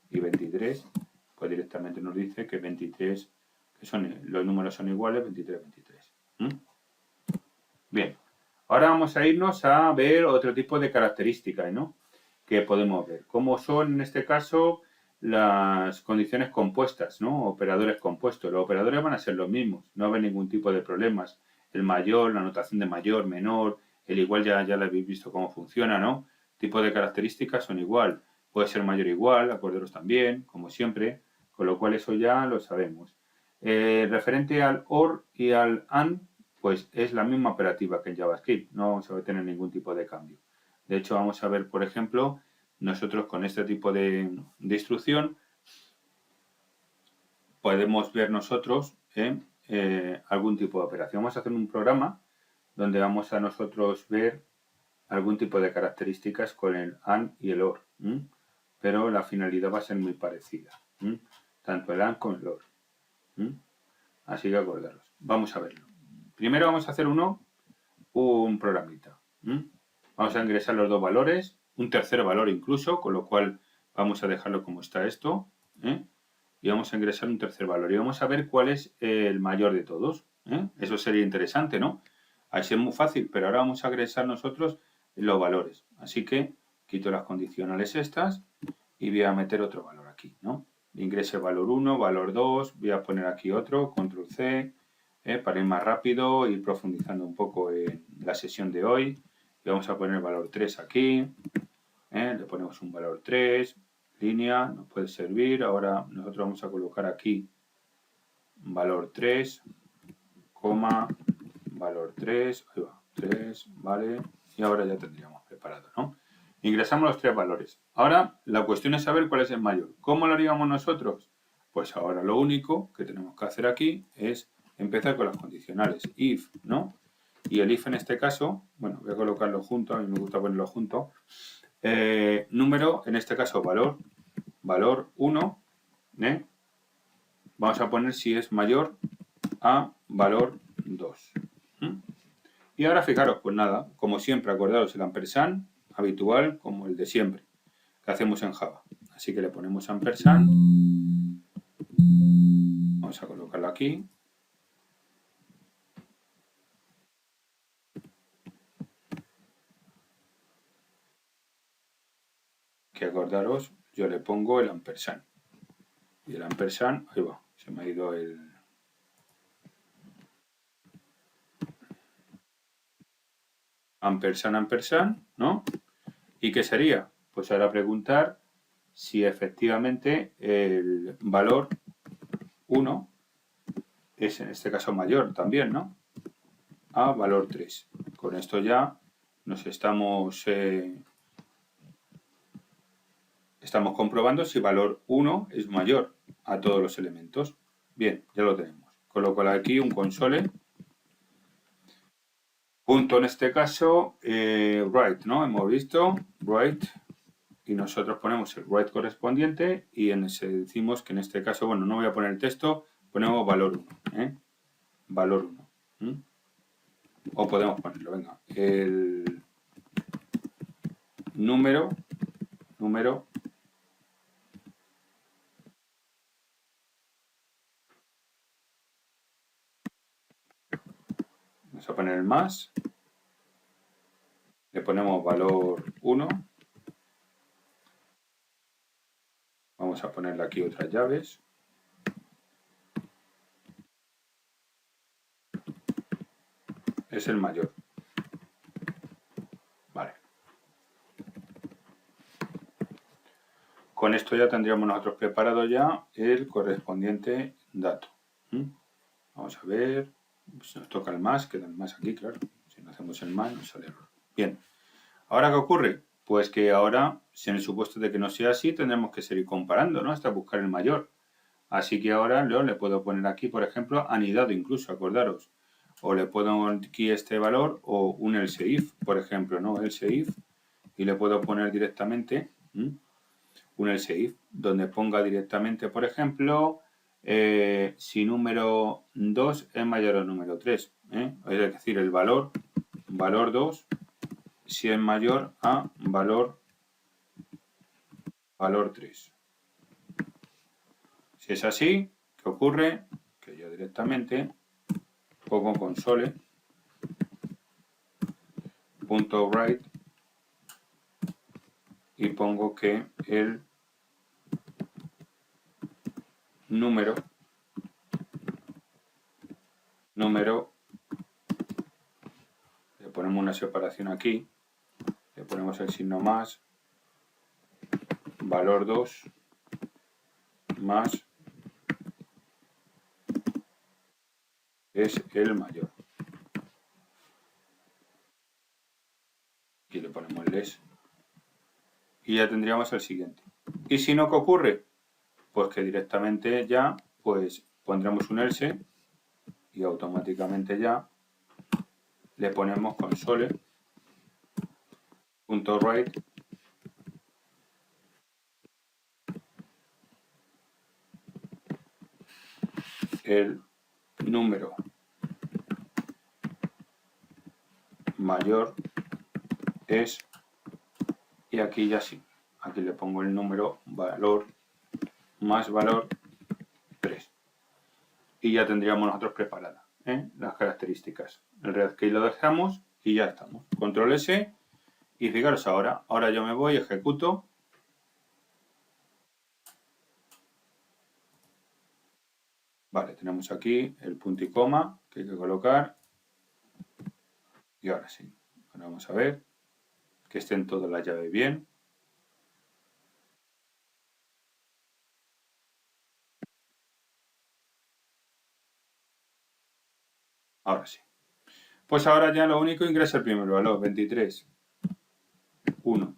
y 23, pues directamente nos dice que 23, que los números son iguales, 23, 23. Bien, ahora vamos a irnos a ver otro tipo de características, ¿no? Que podemos ver. Como son en este caso las condiciones compuestas, ¿no? Operadores compuestos. Los operadores van a ser los mismos, no va a haber ningún tipo de problemas. El mayor, la notación de mayor, menor, el igual ya lo habéis visto cómo funciona, ¿no? Tipo de características son igual. Puede ser mayor o igual, acordaros también, como siempre, con lo cual eso ya lo sabemos. Referente al OR y al AND, pues es la misma operativa que en JavaScript, no se va a tener ningún tipo de cambio. De hecho, vamos a ver, por ejemplo, nosotros con este tipo de instrucción podemos ver nosotros algún tipo de operación. Vamos a hacer un programa donde vamos a nosotros ver algún tipo de características con el AND y el OR, pero la finalidad va a ser muy parecida, tanto el AND como el OR. Así que acordaros. Vamos a verlo. Primero vamos a hacer un programita. Vamos a ingresar los dos valores, un tercer valor incluso, con lo cual vamos a dejarlo como está esto. Y vamos a ingresar un tercer valor. Y vamos a ver cuál es el mayor de todos. Eso sería interesante, ¿no? Así es muy fácil, pero ahora vamos a ingresar nosotros los valores. Así que quito las condicionales estas y voy a meter otro valor aquí, ¿no? Ingrese valor 1, valor 2, voy a poner aquí otro, control C, para ir más rápido, ir profundizando un poco en la sesión de hoy. Y vamos a poner valor 3 aquí, le ponemos un valor 3, línea, nos puede servir. Ahora nosotros vamos a colocar aquí valor 3, coma, valor 3, ahí va, 3, vale, y ahora ya tendríamos preparado, ¿no? Ingresamos los tres valores. Ahora la cuestión es saber cuál es el mayor. ¿Cómo lo haríamos nosotros? Pues ahora lo único que tenemos que hacer aquí es empezar con las condicionales. If, ¿no? Y el if en este caso, bueno, voy a colocarlo junto, a mí me gusta ponerlo junto. Número, en este caso valor 1, vamos a poner si es mayor a valor 2. Y ahora fijaros, pues nada, como siempre, acordaros el ampersand habitual como el de siempre, que hacemos en Java. Así que le ponemos ampersand. Vamos a colocarlo aquí. Que acordaros, yo le pongo el ampersand. Y el ampersand, ahí va, se me ha ido el... ampersand, ¿no? ¿Y qué sería? Pues ahora preguntar si efectivamente el valor 1 es en este caso mayor también, ¿no? A valor 3. Con esto ya nos estamos comprobando si valor 1 es mayor a todos los elementos. Bien, ya lo tenemos. Coloco aquí un console. Punto en este caso, write, ¿no? Hemos visto write y nosotros ponemos el write correspondiente y decimos que en este caso, bueno, no voy a poner el texto, ponemos valor 1, valor 1. O podemos ponerlo, venga, el número vamos a poner el más, le ponemos valor 1 Vamos a ponerle aquí otras llaves. Es el mayor. Vale. Con esto ya tendríamos nosotros preparado ya el correspondiente dato. Vamos a ver. Si nos toca el más, queda el más aquí, claro. Si no hacemos el más, nos sale error. Bien. ¿Ahora qué ocurre? Pues que ahora, si en el supuesto de que no sea así, tendremos que seguir comparando, ¿no? Hasta buscar el mayor. Así que ahora yo le puedo poner aquí, por ejemplo, anidado incluso, acordaros. O le puedo aquí este valor o un else if, por ejemplo, ¿no? Else if. Y le puedo poner directamente un else if, donde ponga directamente, por ejemplo, si número 2 es mayor al número 3. Es decir, el valor 2, si es mayor a valor 3. Si es así, ¿qué ocurre? Que yo directamente pongo console.write y pongo que el número le ponemos una separación aquí, le ponemos el signo más, valor 2 más es el mayor. Aquí le ponemos less y ya tendríamos el siguiente. Y si no, ¿qué ocurre? Pues que directamente ya pues pondremos un else y automáticamente ya le ponemos console.write el número mayor es, y aquí ya sí, aquí le pongo el número valor más valor 3 y ya tendríamos nosotros preparadas las características. El red key lo dejamos y ya estamos. Control S y fijaros ahora yo me voy, ejecuto. Vale, tenemos aquí el punto y coma que hay que colocar. Y ahora sí, ahora vamos a ver que estén todas las llaves bien. Ahora sí. Pues ahora ya lo único ingresa el primer valor, 23, 1,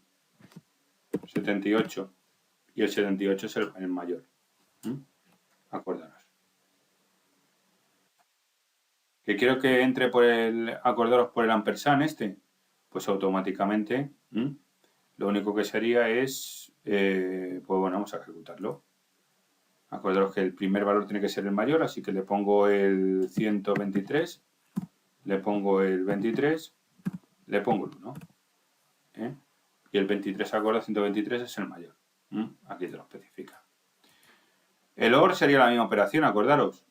78 y el 78 es el mayor. Acordaros. ¿Que quiero que entre por acordaros por el ampersand este? Pues automáticamente lo único que sería es, pues bueno, vamos a ejecutarlo. Acordaros que el primer valor tiene que ser el mayor, así que le pongo el 123, le pongo el 23, le pongo el 1. Y el 23, acordaos, 123 es el mayor. Aquí te lo especifica. El OR sería la misma operación, acordaros.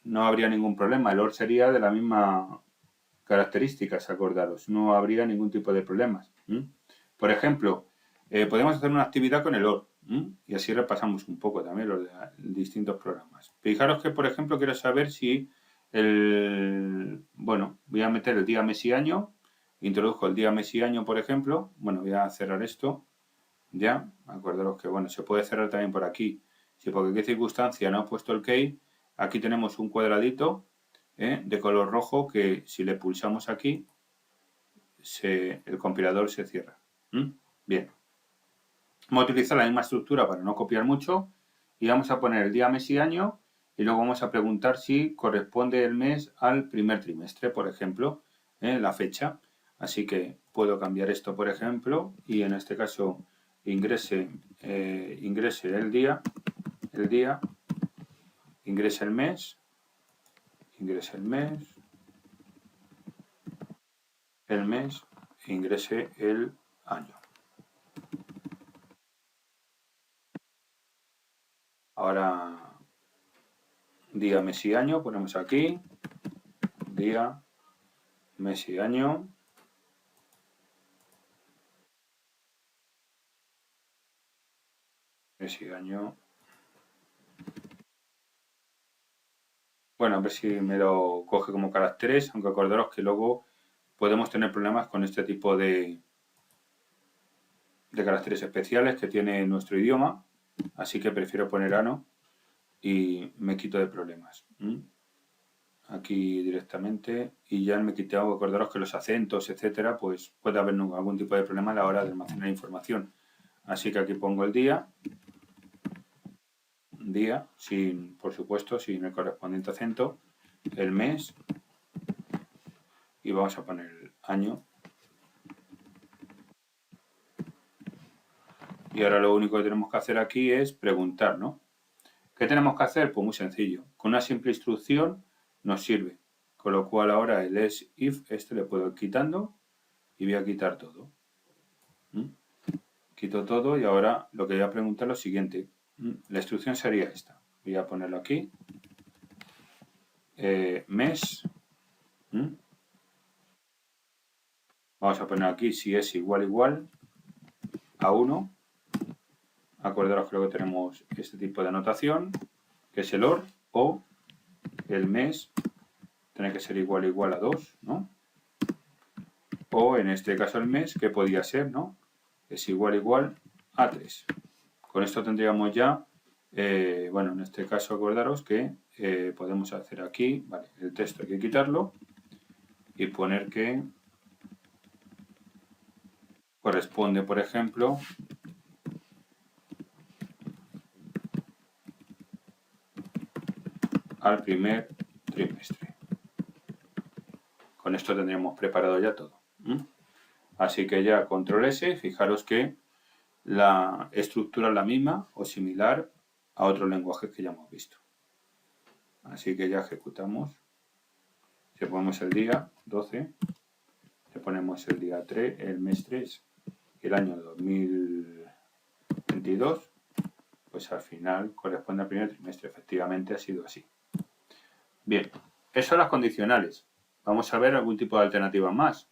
No habría ningún problema. El OR sería de la misma características, acordaros. No habría ningún tipo de problemas. Por ejemplo, podemos hacer una actividad con el OR. Y así repasamos un poco también los distintos programas. Fijaros que, por ejemplo, quiero saber si bueno, voy a meter el día, mes y año. Introduzco el día, mes y año, por ejemplo. Bueno, voy a cerrar esto. Ya, acordaros que, bueno, se puede cerrar también por aquí. Si por qué circunstancia no he puesto el key, aquí tenemos un cuadradito de color rojo que si le pulsamos aquí, el compilador se cierra. Bien. Vamos a utilizar la misma estructura para no copiar mucho y vamos a poner el día, mes y año y luego vamos a preguntar si corresponde el mes al primer trimestre, por ejemplo, la fecha. Así que puedo cambiar esto, por ejemplo, y en este caso ingrese el día, ingrese el mes, e ingrese el año. Ahora, día, mes y año, ponemos aquí, día, mes y año. Ese año. Bueno, a ver si me lo coge como caracteres, aunque acordaros que luego podemos tener problemas con este tipo de caracteres especiales que tiene nuestro idioma, así que prefiero poner ano y me quito de problemas. Aquí directamente y ya me he quitado, acordaros que los acentos, etcétera, pues puede haber algún tipo de problema a la hora de almacenar información. Así que aquí pongo el día, sin, por supuesto, sin el correspondiente acento, el mes y vamos a poner el año. Y ahora lo único que tenemos que hacer aquí es preguntar, ¿no? ¿Qué tenemos que hacer? Pues muy sencillo. Con una simple instrucción nos sirve. Con lo cual ahora el else if le puedo ir quitando y voy a quitar todo. Quito todo y ahora lo que voy a preguntar es lo siguiente. La instrucción sería esta. Voy a ponerlo aquí. Mes. Vamos a poner aquí si es igual a 1. Acordaros que luego tenemos este tipo de anotación, que es el OR, o el mes tiene que ser igual a 2, ¿no? O en este caso el mes, que podía ser, ¿no? Es igual a 3. Con esto tendríamos ya, bueno, en este caso acordaros que podemos hacer aquí, vale, el texto hay que quitarlo y poner que corresponde, por ejemplo, al primer trimestre. Con esto tendríamos preparado ya todo. Así que ya control S, fijaros que la estructura es la misma o similar a otros lenguajes que ya hemos visto. Así que ya ejecutamos. Le ponemos el día 12, le ponemos el día 3, el mes 3, el año 2022, pues al final corresponde al primer trimestre. Efectivamente ha sido así. Bien, eso son las condicionales. Vamos a ver algún tipo de alternativa más.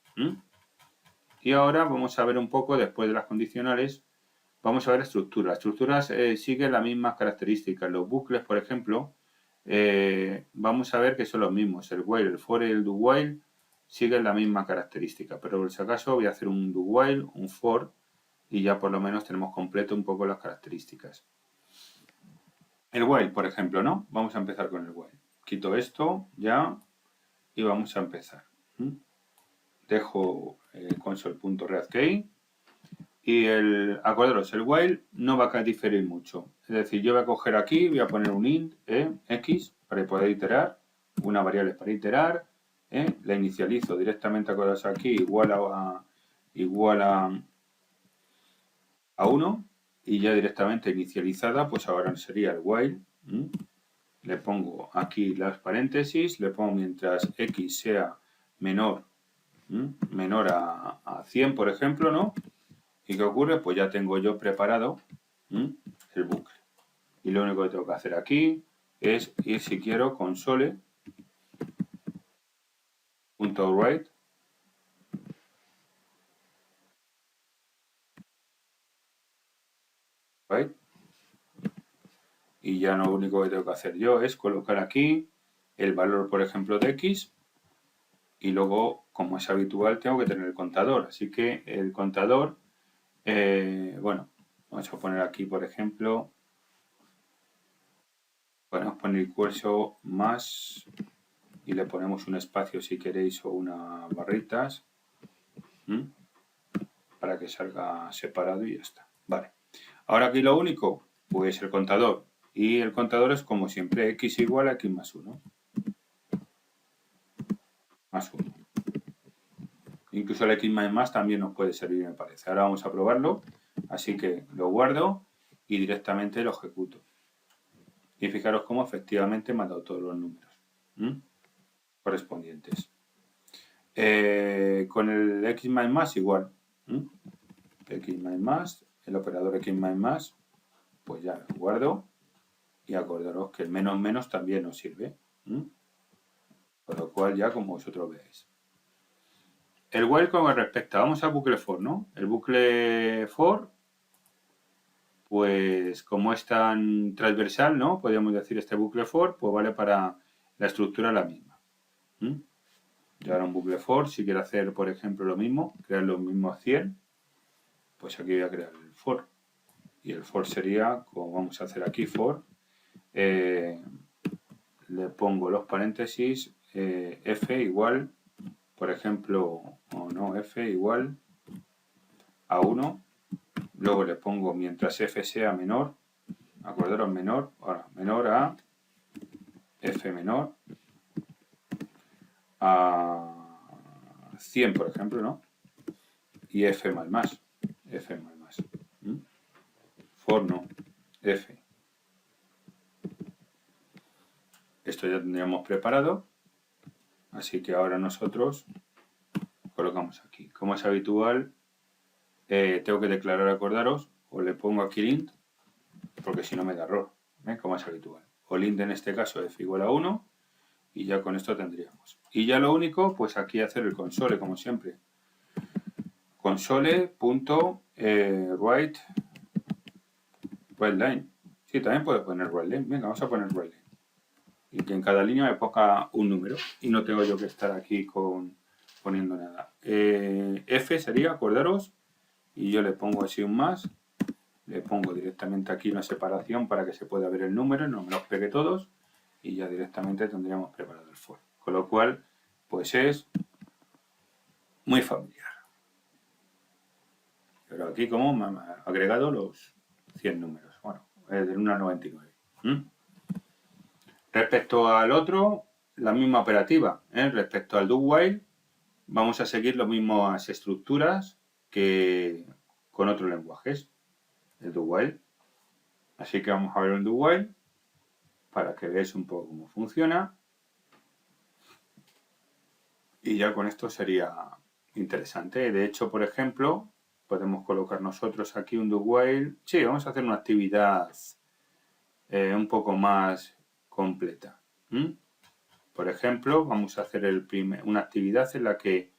Y ahora vamos a ver un poco, después de las condicionales, vamos a ver estructuras. Las estructuras siguen las mismas características. Los bucles, por ejemplo, vamos a ver que son los mismos. El while, el for y el do while siguen la misma característica. Pero por si acaso voy a hacer un do while, un for, y ya por lo menos tenemos completo un poco las características. El while, por ejemplo, ¿no? Vamos a empezar con el while. Quito esto ya y vamos a empezar. Dejo console.readkey y acordaros, el while no va a diferir mucho. Es decir, yo voy a coger aquí, voy a poner un int, x, para poder iterar, una variable para iterar, la inicializo directamente, acordaros aquí, igual a 1, y ya directamente inicializada, pues ahora sería el while. Le pongo aquí las paréntesis, le pongo mientras x sea menor a 100, por ejemplo, ¿no? ¿Y qué ocurre? Pues ya tengo yo preparado el bucle. Y lo único que tengo que hacer aquí es ir, si quiero, console.write y ya lo único que tengo que hacer yo es colocar aquí el valor, por ejemplo, de x y luego, como es habitual, tengo que tener el contador. Así que el contador, bueno, vamos a poner aquí, por ejemplo, podemos poner curso más y le ponemos un espacio si queréis o unas barritas para que salga separado y ya está. Vale. Ahora aquí lo único, pues el contador. Y el contador es como siempre, x igual a x más 1. Más 1. Incluso el x más también nos puede servir, me parece. Ahora vamos a probarlo. Así que lo guardo y directamente lo ejecuto. Y fijaros cómo efectivamente me ha dado todos los números correspondientes. Con el x más igual. X más, el operador x más, pues ya lo guardo. Y acordaros que el menos también nos sirve. Con lo cual ya como vosotros veáis. El while como respecta, vamos al bucle for, ¿no? El bucle for, pues como es tan transversal, ¿no? Podríamos decir este bucle for, pues vale para la estructura la misma. Y ahora un bucle for, si quiero hacer, por ejemplo, lo mismo, crear los mismos 100, pues aquí voy a crear el for. Y el for sería, como vamos a hacer aquí, for, le pongo los paréntesis, f igual, por ejemplo, o no, f igual a 1, luego le pongo mientras f sea menor, acordaros menor, ahora menor a f menor a 100, por ejemplo, ¿no? Y f más más, f más más. For no, f. Esto ya tendríamos preparado, así que ahora nosotros colocamos aquí. Como es habitual, tengo que declarar, acordaros, o le pongo aquí int, porque si no me da error, como es habitual. O int en este caso f igual a 1, y ya con esto tendríamos. Y ya lo único, pues aquí hacer el console, como siempre. Console.write line. Sí, también puedo poner write line. Venga, vamos a poner write line. Y que en cada línea me ponga un número. Y no tengo yo que estar aquí poniendo nada. F sería, acordaros, y yo le pongo así un más. Le pongo directamente aquí una separación para que se pueda ver el número, no me los pegue todos. Y ya directamente tendríamos preparado el for. Con lo cual, pues es muy familiar. Pero aquí como me han agregado los 100 números. Bueno, del 1 al 99. Respecto al otro, la misma operativa. Respecto al do while, vamos a seguir las mismas estructuras que con otros lenguajes. El do while. Así que vamos a ver un do while para que veáis un poco cómo funciona. Y ya con esto sería interesante. De hecho, por ejemplo, podemos colocar nosotros aquí un do while. Sí, vamos a hacer una actividad un poco más completa. Por ejemplo, vamos a hacer una actividad en la que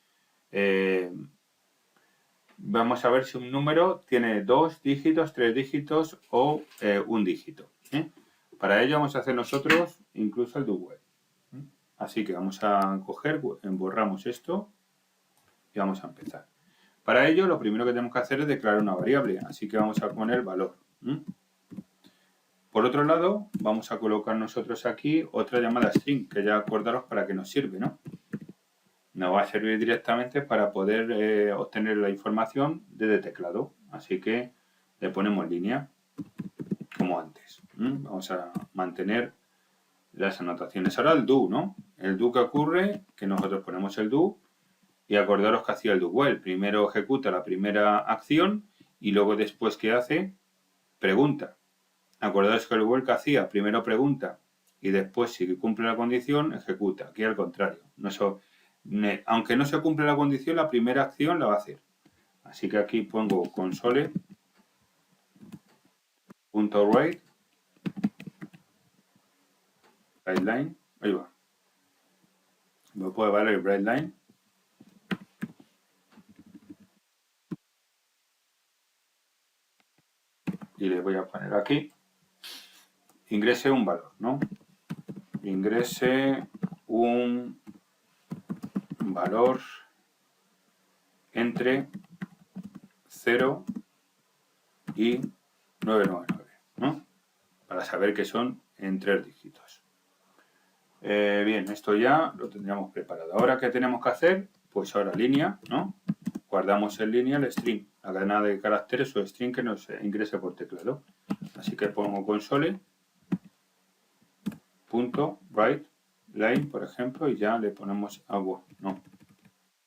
vamos a ver si un número tiene 2 dígitos, 3 dígitos o un dígito. Para ello vamos a hacer nosotros incluso el do while. Así que vamos a coger, borramos esto y vamos a empezar. Para ello, lo primero que tenemos que hacer es declarar una variable, así que vamos a poner valor. Por otro lado, vamos a colocar nosotros aquí otra llamada string, que ya acordaros para qué nos sirve, ¿no? Nos va a servir directamente para poder obtener la información desde teclado. Así que le ponemos línea, como antes. Vamos a mantener las anotaciones. Ahora el do, ¿no? El do que ocurre, que nosotros ponemos el do, y acordaros que hacía el do while. Primero ejecuta la primera acción y luego después que hace, pregunta. Acordaros que el while que hacía, primero pregunta y después si cumple la condición, ejecuta. Aquí al contrario. Aunque no se cumple la condición, la primera acción la va a hacer. Así que aquí pongo console.write line. Ahí va. Me puede valer el write line. Y le voy a poner aquí. Ingrese un valor, ¿no? Ingrese un valor entre 0 y 999, ¿no? Para saber que son en 3 dígitos. Bien, esto ya lo tendríamos preparado. Ahora, ¿qué tenemos que hacer? Pues ahora línea, ¿no? Guardamos en línea el string, la cadena de caracteres o string que nos ingrese por teclado. Así que pongo console.write line, por ejemplo, y ya le ponemos algo, no,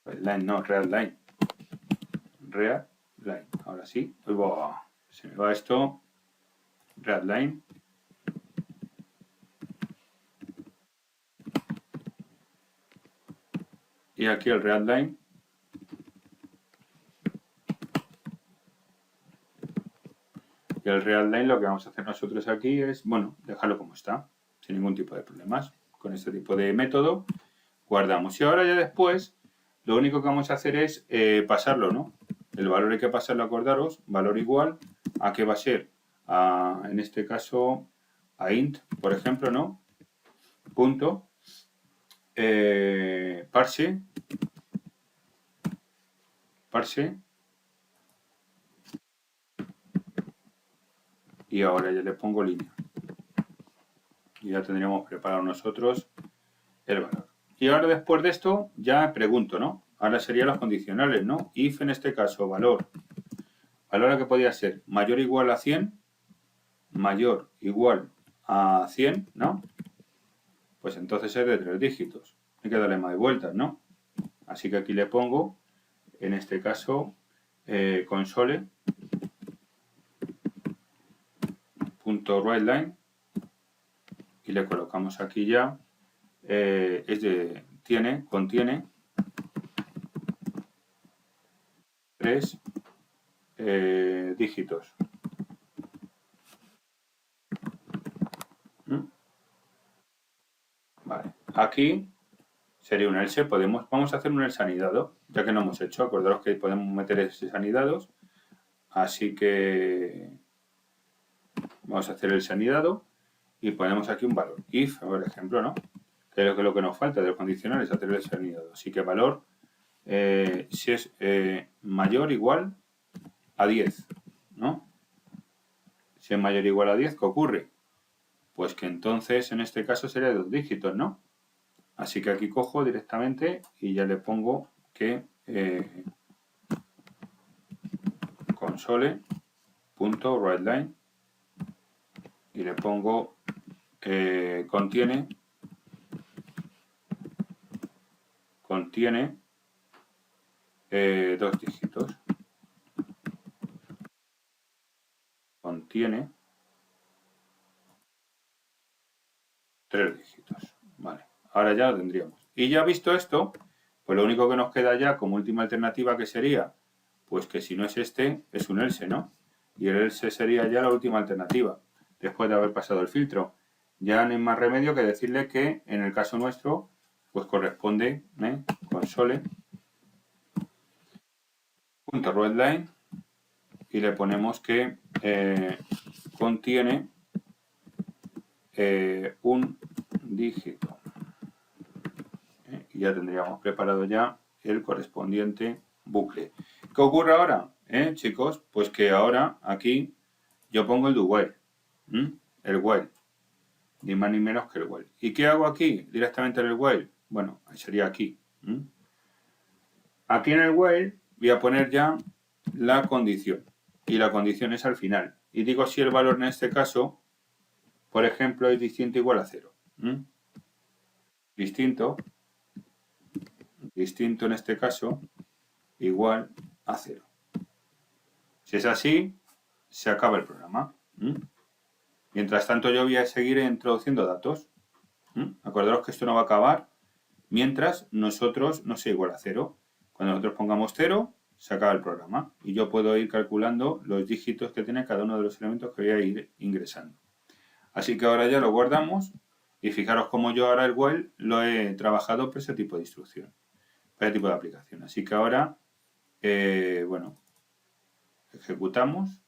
line no, real line. Real line. Ahora sí, se me va esto. Real line. Y aquí el real line. Y el real line lo que vamos a hacer nosotros aquí es, bueno, dejarlo como está, sin ningún tipo de problemas. Con este tipo de método guardamos. Y ahora ya después, lo único que vamos a hacer es pasarlo, ¿no? El valor hay que pasarlo, acordaros, valor igual, ¿a qué va a ser? en este caso, a int, por ejemplo, ¿no? Punto, parse, y ahora ya le pongo línea. Y ya tendríamos preparado nosotros el valor. Y ahora después de esto ya pregunto, ¿no? Ahora serían los condicionales, ¿no? If en este caso valor que podría ser mayor o igual a 100, mayor o igual a 100, ¿no? Pues entonces es de 3 dígitos. Hay que darle más vueltas, ¿no? Así que aquí le pongo, en este caso, console.writeLine y le colocamos aquí ya, contiene 3 dígitos. Vale. Aquí sería un else. Vamos a hacer un else anidado, ya que no hemos hecho. Acordaros que podemos meter else anidados. Así que vamos a hacer el anidado y ponemos aquí un valor. If, por ejemplo, ¿no? Que es lo que nos falta de los condicionales, hacer el anidado. Así que valor, si es mayor o igual a 10, ¿no? Si es mayor o igual a 10, ¿qué ocurre? Pues que entonces en este caso sería de 2 dígitos, ¿no? Así que aquí cojo directamente y ya le pongo que console.writeLine y le pongo contiene 2 dígitos. Contiene 3 dígitos. Vale, ahora ya lo tendríamos. Y ya visto esto, pues lo único que nos queda ya como última alternativa que sería, pues que si no es este, es un else, ¿no? Y el else sería ya la última alternativa, después de haber pasado el filtro. Ya no hay más remedio que decirle que en el caso nuestro, pues corresponde console.writeLine y le ponemos que contiene un dígito. Y ya tendríamos preparado ya el correspondiente bucle. ¿Qué ocurre ahora, chicos? Pues que ahora aquí yo pongo el do while, el while, ni más ni menos que el while. ¿Y qué hago aquí? Directamente en el while. Bueno, sería aquí. Aquí en el while voy a poner ya la condición. Y la condición es al final. Y digo si el valor en este caso, por ejemplo, es distinto o igual a 0. Distinto en este caso, igual a 0. Si es así, se acaba el programa. Mientras tanto, yo voy a seguir introduciendo datos. Acordaros que esto no va a acabar mientras nosotros no sea igual a 0. Cuando nosotros pongamos 0, se acaba el programa. Y yo puedo ir calculando los dígitos que tiene cada uno de los elementos que voy a ir ingresando. Así que ahora ya lo guardamos. Y fijaros cómo yo ahora el while lo he trabajado por ese tipo de instrucción, para ese tipo de aplicación. Así que ahora, bueno, ejecutamos,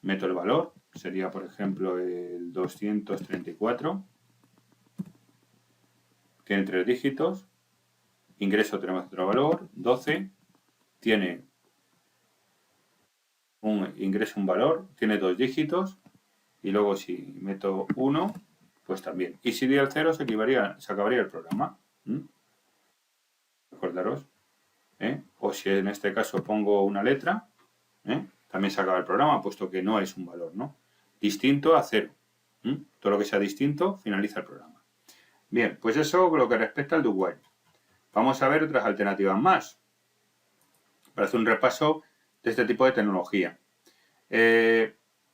meto el valor, sería por ejemplo el 234, tiene 3 dígitos, ingreso tenemos otro valor, 12, ingreso un valor, tiene 2 dígitos, y luego si meto 1, pues también. Y si doy al 0 se acabaría el programa. Acordaros. O si en este caso pongo una letra, también se acaba el programa, puesto que no es un valor, ¿no? Distinto a 0. Todo lo que sea distinto finaliza el programa. Bien, pues eso con lo que respecta al do while. Vamos a ver otras alternativas más para hacer un repaso de este tipo de tecnología.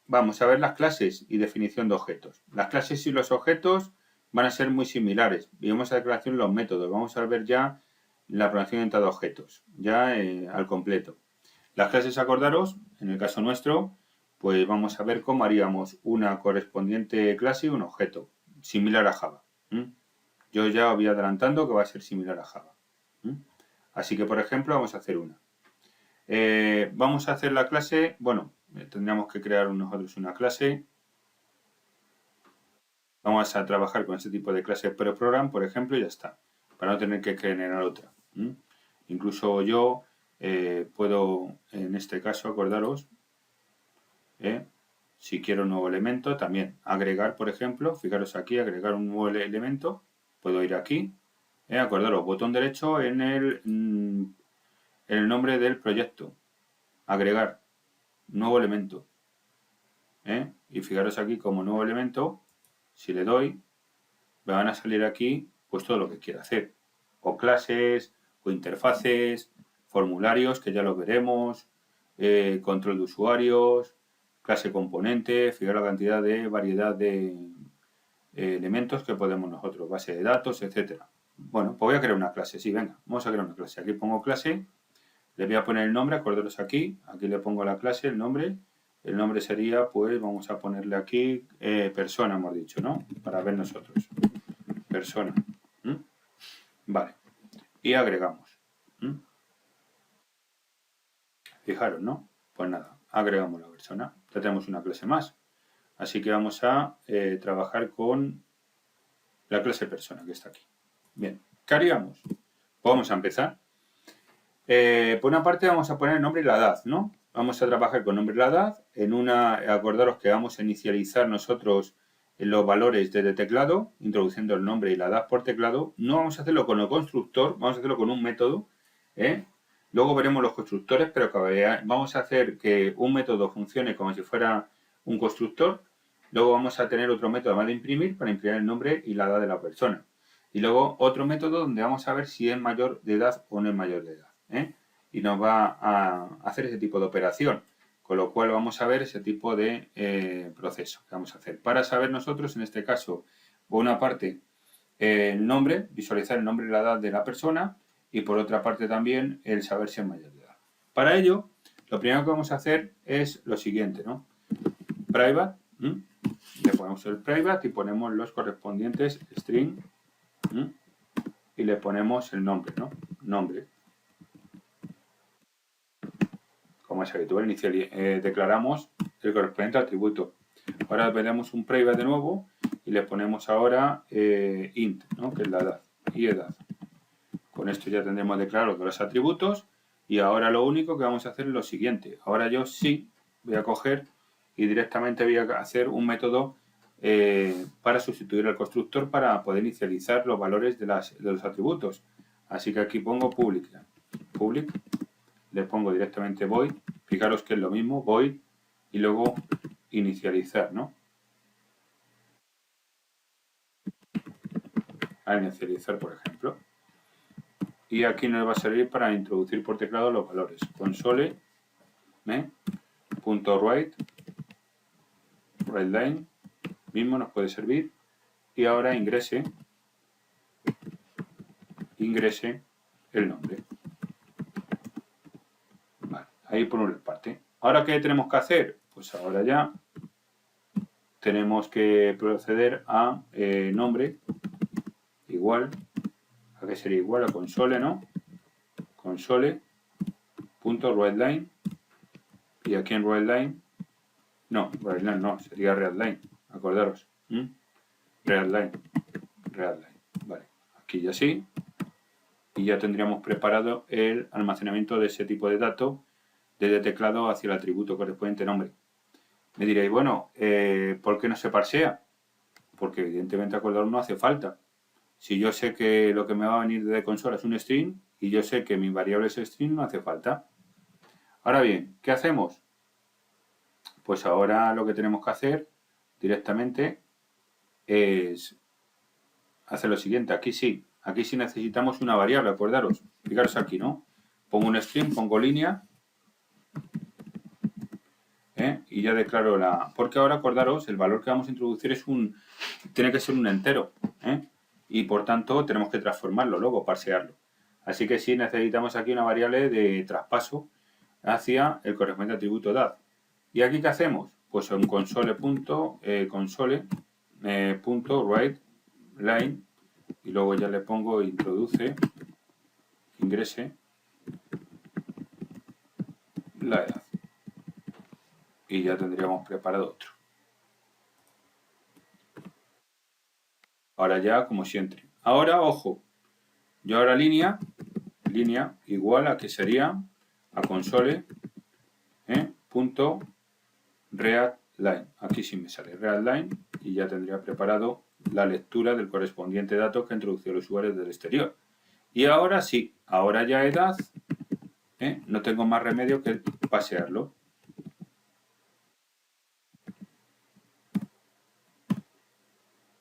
Vamos a ver las clases y definición de objetos. Las clases y los objetos van a ser muy similares. Vimos a declaración los métodos. Vamos a ver ya la programación orientada a objetos, ya al completo. Las clases, acordaros, en el caso nuestro, pues vamos a ver cómo haríamos una correspondiente clase y un objeto, similar a Java. Yo ya os voy adelantando que va a ser similar a Java. Así que, por ejemplo, vamos a hacer una. Vamos a hacer la clase, bueno, tendríamos que crear nosotros una clase. Vamos a trabajar con este tipo de clase pre-program, por ejemplo, y ya está, para no tener que generar otra. Incluso yo puedo, en este caso, acordaros, si quiero un nuevo elemento, también agregar, por ejemplo, fijaros aquí, agregar un nuevo elemento, puedo ir aquí, acordaros, botón derecho en el nombre del proyecto, agregar, nuevo elemento, y fijaros aquí como nuevo elemento, si le doy, me van a salir aquí pues todo lo que quiera hacer, o clases, o interfaces, formularios, que ya lo veremos, control de usuarios, clase componente, fijar la cantidad de variedad de elementos que podemos nosotros, base de datos, etcétera. Bueno, pues voy a crear una clase, sí, venga, vamos a crear una clase. Aquí pongo clase, le voy a poner el nombre, acordaros aquí le pongo la clase, el nombre sería, pues vamos a ponerle aquí persona, hemos dicho, ¿no? Para ver nosotros. Persona. Vale. Y agregamos. Fijaros, ¿no? Pues nada, agregamos la persona. Ya tenemos una clase más. Así que vamos a trabajar con la clase persona que está aquí. Bien, ¿qué haríamos? Pues vamos a empezar. Por una parte vamos a poner el nombre y la edad, ¿no? Vamos a trabajar con nombre y la edad. Acordaros que vamos a inicializar nosotros los valores desde teclado, introduciendo el nombre y la edad por teclado. No vamos a hacerlo con el constructor, vamos a hacerlo con un método. Luego veremos los constructores, pero vamos a hacer que un método funcione como si fuera un constructor. Luego vamos a tener otro método además de imprimir para imprimir el nombre y la edad de la persona. Y luego otro método donde vamos a ver si es mayor de edad o no es mayor de edad. Y nos va a hacer ese tipo de operación, con lo cual vamos a ver ese tipo de proceso que vamos a hacer. Para saber nosotros, en este caso, por una parte, el nombre, visualizar el nombre y la edad de la persona, y por otra parte también el saber si es mayor de edad. Para ello, lo primero que vamos a hacer es lo siguiente, ¿no? Private, le ponemos el private y ponemos los correspondientes string, y le ponemos el nombre, ¿no? Nombre. Como es habitual, declaramos el correspondiente atributo. Ahora veremos un private de nuevo y le ponemos ahora int, ¿no? Que es la edad y edad. Con esto ya tendremos declarados los atributos y ahora lo único que vamos a hacer es lo siguiente. Ahora yo sí voy a coger y directamente voy a hacer un método para sustituir al constructor para poder inicializar los valores de los atributos. Así que aquí pongo public. Le pongo directamente void, fijaros que es lo mismo, void, y luego inicializar, ¿no? A inicializar, por ejemplo. Y aquí nos va a servir para introducir por teclado los valores. Console, .write mismo nos puede servir. Y ahora ingrese el nombre. Vale, ahí por una parte. ¿Ahora qué tenemos que hacer? Pues ahora ya tenemos que proceder a nombre igual, ¿a qué sería igual? A console, ¿no? Console.writeLine y aquí en writeLine no, sería readline, acordaros. Readline, vale, aquí ya sí, y ya tendríamos preparado el almacenamiento de ese tipo de datos desde teclado hacia el atributo correspondiente nombre. Me diréis, bueno, ¿por qué no se parsea? Porque evidentemente, acordaros, no hace falta. Si yo sé que lo que me va a venir de consola es un string y yo sé que mi variable es string, no hace falta. Ahora bien, ¿qué hacemos? Pues ahora lo que tenemos que hacer directamente es hacer lo siguiente. Aquí sí necesitamos una variable, acordaros. Fijaros aquí, ¿no? Pongo un string, pongo línea, y ya declaro porque ahora, acordaros, el valor que vamos a introducir tiene que ser un entero, y por tanto tenemos que transformarlo luego, parsearlo. Así que sí necesitamos aquí una variable de traspaso hacia el correspondiente atributo edad. ¿Y aquí qué hacemos? Pues un console.writeLine y luego ya le pongo ingrese la edad. y ya tendríamos preparado otro. Ahora ya como siempre. Ahora, ojo, yo ahora línea igual a que sería a console punto readline. Aquí sí me sale readline y ya tendría preparado la lectura del correspondiente dato que ha introducido el usuario del exterior. Y ahora sí, ahora ya edad, no tengo más remedio que pasearlo.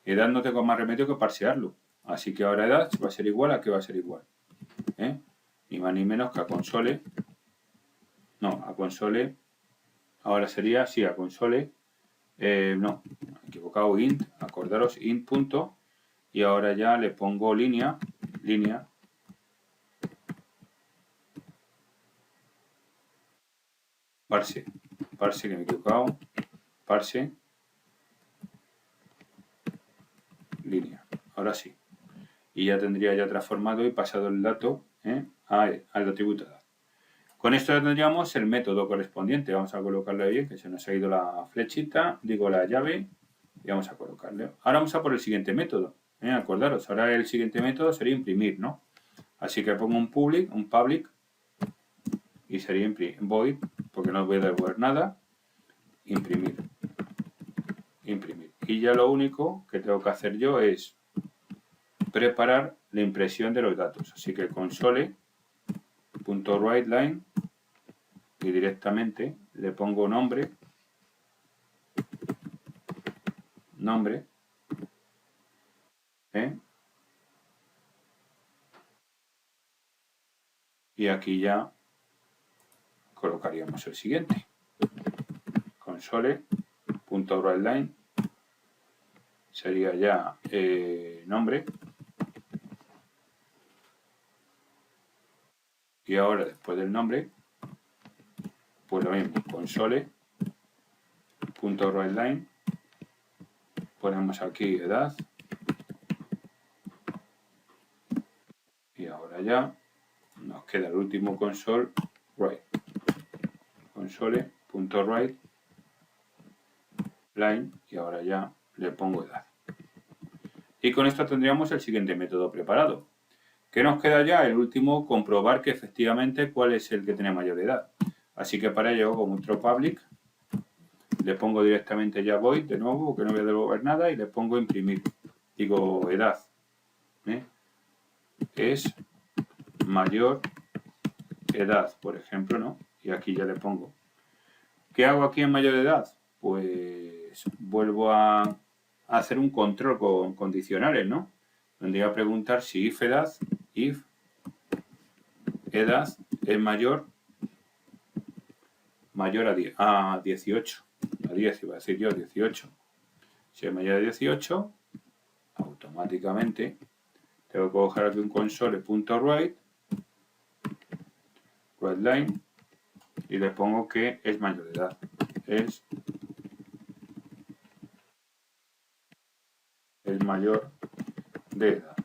Edad no tengo más remedio que parsearlo. Así que ahora edad va a ser igual a que va a ser igual. Ni más ni menos que a console. No, a console. Ahora sería, sí, a console. No, equivocado, int. Acordaros, int punto. Y ahora ya le pongo línea. Parse que me he equivocado. Parse. Línea. Ahora sí. Y ya tendría ya transformado y pasado el dato al atributo edad. Con esto ya tendríamos el método correspondiente. Vamos a colocarle bien, que se nos ha ido la flechita, digo la llave, y vamos a colocarle. Ahora vamos a por el siguiente método. Acordaros, ahora el siguiente método sería imprimir, ¿no? Así que pongo un public, y sería void, porque no voy a devolver nada, imprimir. Y ya lo único que tengo que hacer yo es preparar la impresión de los datos. Así que console.writeLine y directamente le pongo nombre, y aquí ya colocaríamos el siguiente, console.writeLine sería ya nombre, y ahora después del nombre pues lo mismo, console.writeLine, ponemos aquí edad, y ahora ya nos queda el último console.write, console.writeLine, y ahora ya le pongo edad. Y con esto tendríamos el siguiente método preparado. ¿Qué nos queda ya? El último, comprobar que efectivamente cuál es el que tiene mayor edad. Así que para ello, como otro public, le pongo directamente ya void, de nuevo, porque no voy a devolver nada, y le pongo imprimir. Digo edad. Es mayor edad, por ejemplo, ¿no? Y aquí ya le pongo. ¿Qué hago aquí en mayor edad? Pues vuelvo a hacer un control con condicionales, ¿no? Donde voy a preguntar si if edad es mayor a 18. A 10 iba a decir yo, 18. Si es mayor a 18, automáticamente tengo que coger aquí un console.writeLine y le pongo que es mayor de edad. Es mayor de edad.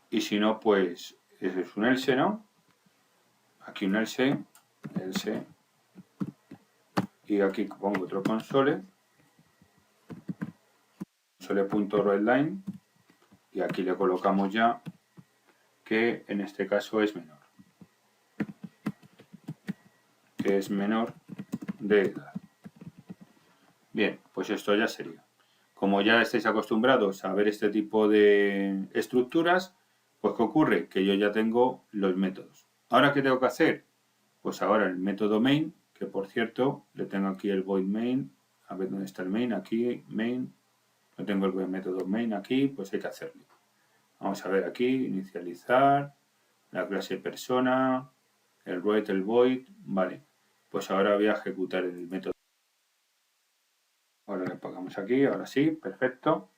Y si no, pues ese es un else, ¿no? Aquí un else, y aquí pongo otro console.writeLine, y aquí le colocamos ya que en este caso es menor. Que es menor de edad. Bien, pues esto ya sería. Como ya estáis acostumbrados a ver este tipo de estructuras, pues ¿qué ocurre? Que yo ya tengo los métodos. ¿Ahora qué tengo que hacer? Pues ahora el método main, que por cierto, le tengo aquí el void main, a ver dónde está el main, aquí, main, no tengo el método main aquí, pues hay que hacerlo. Vamos a ver aquí, inicializar, la clase persona, el write, el void, vale. Pues ahora voy a ejecutar el método. Ahora le pongamos aquí, ahora sí, perfecto.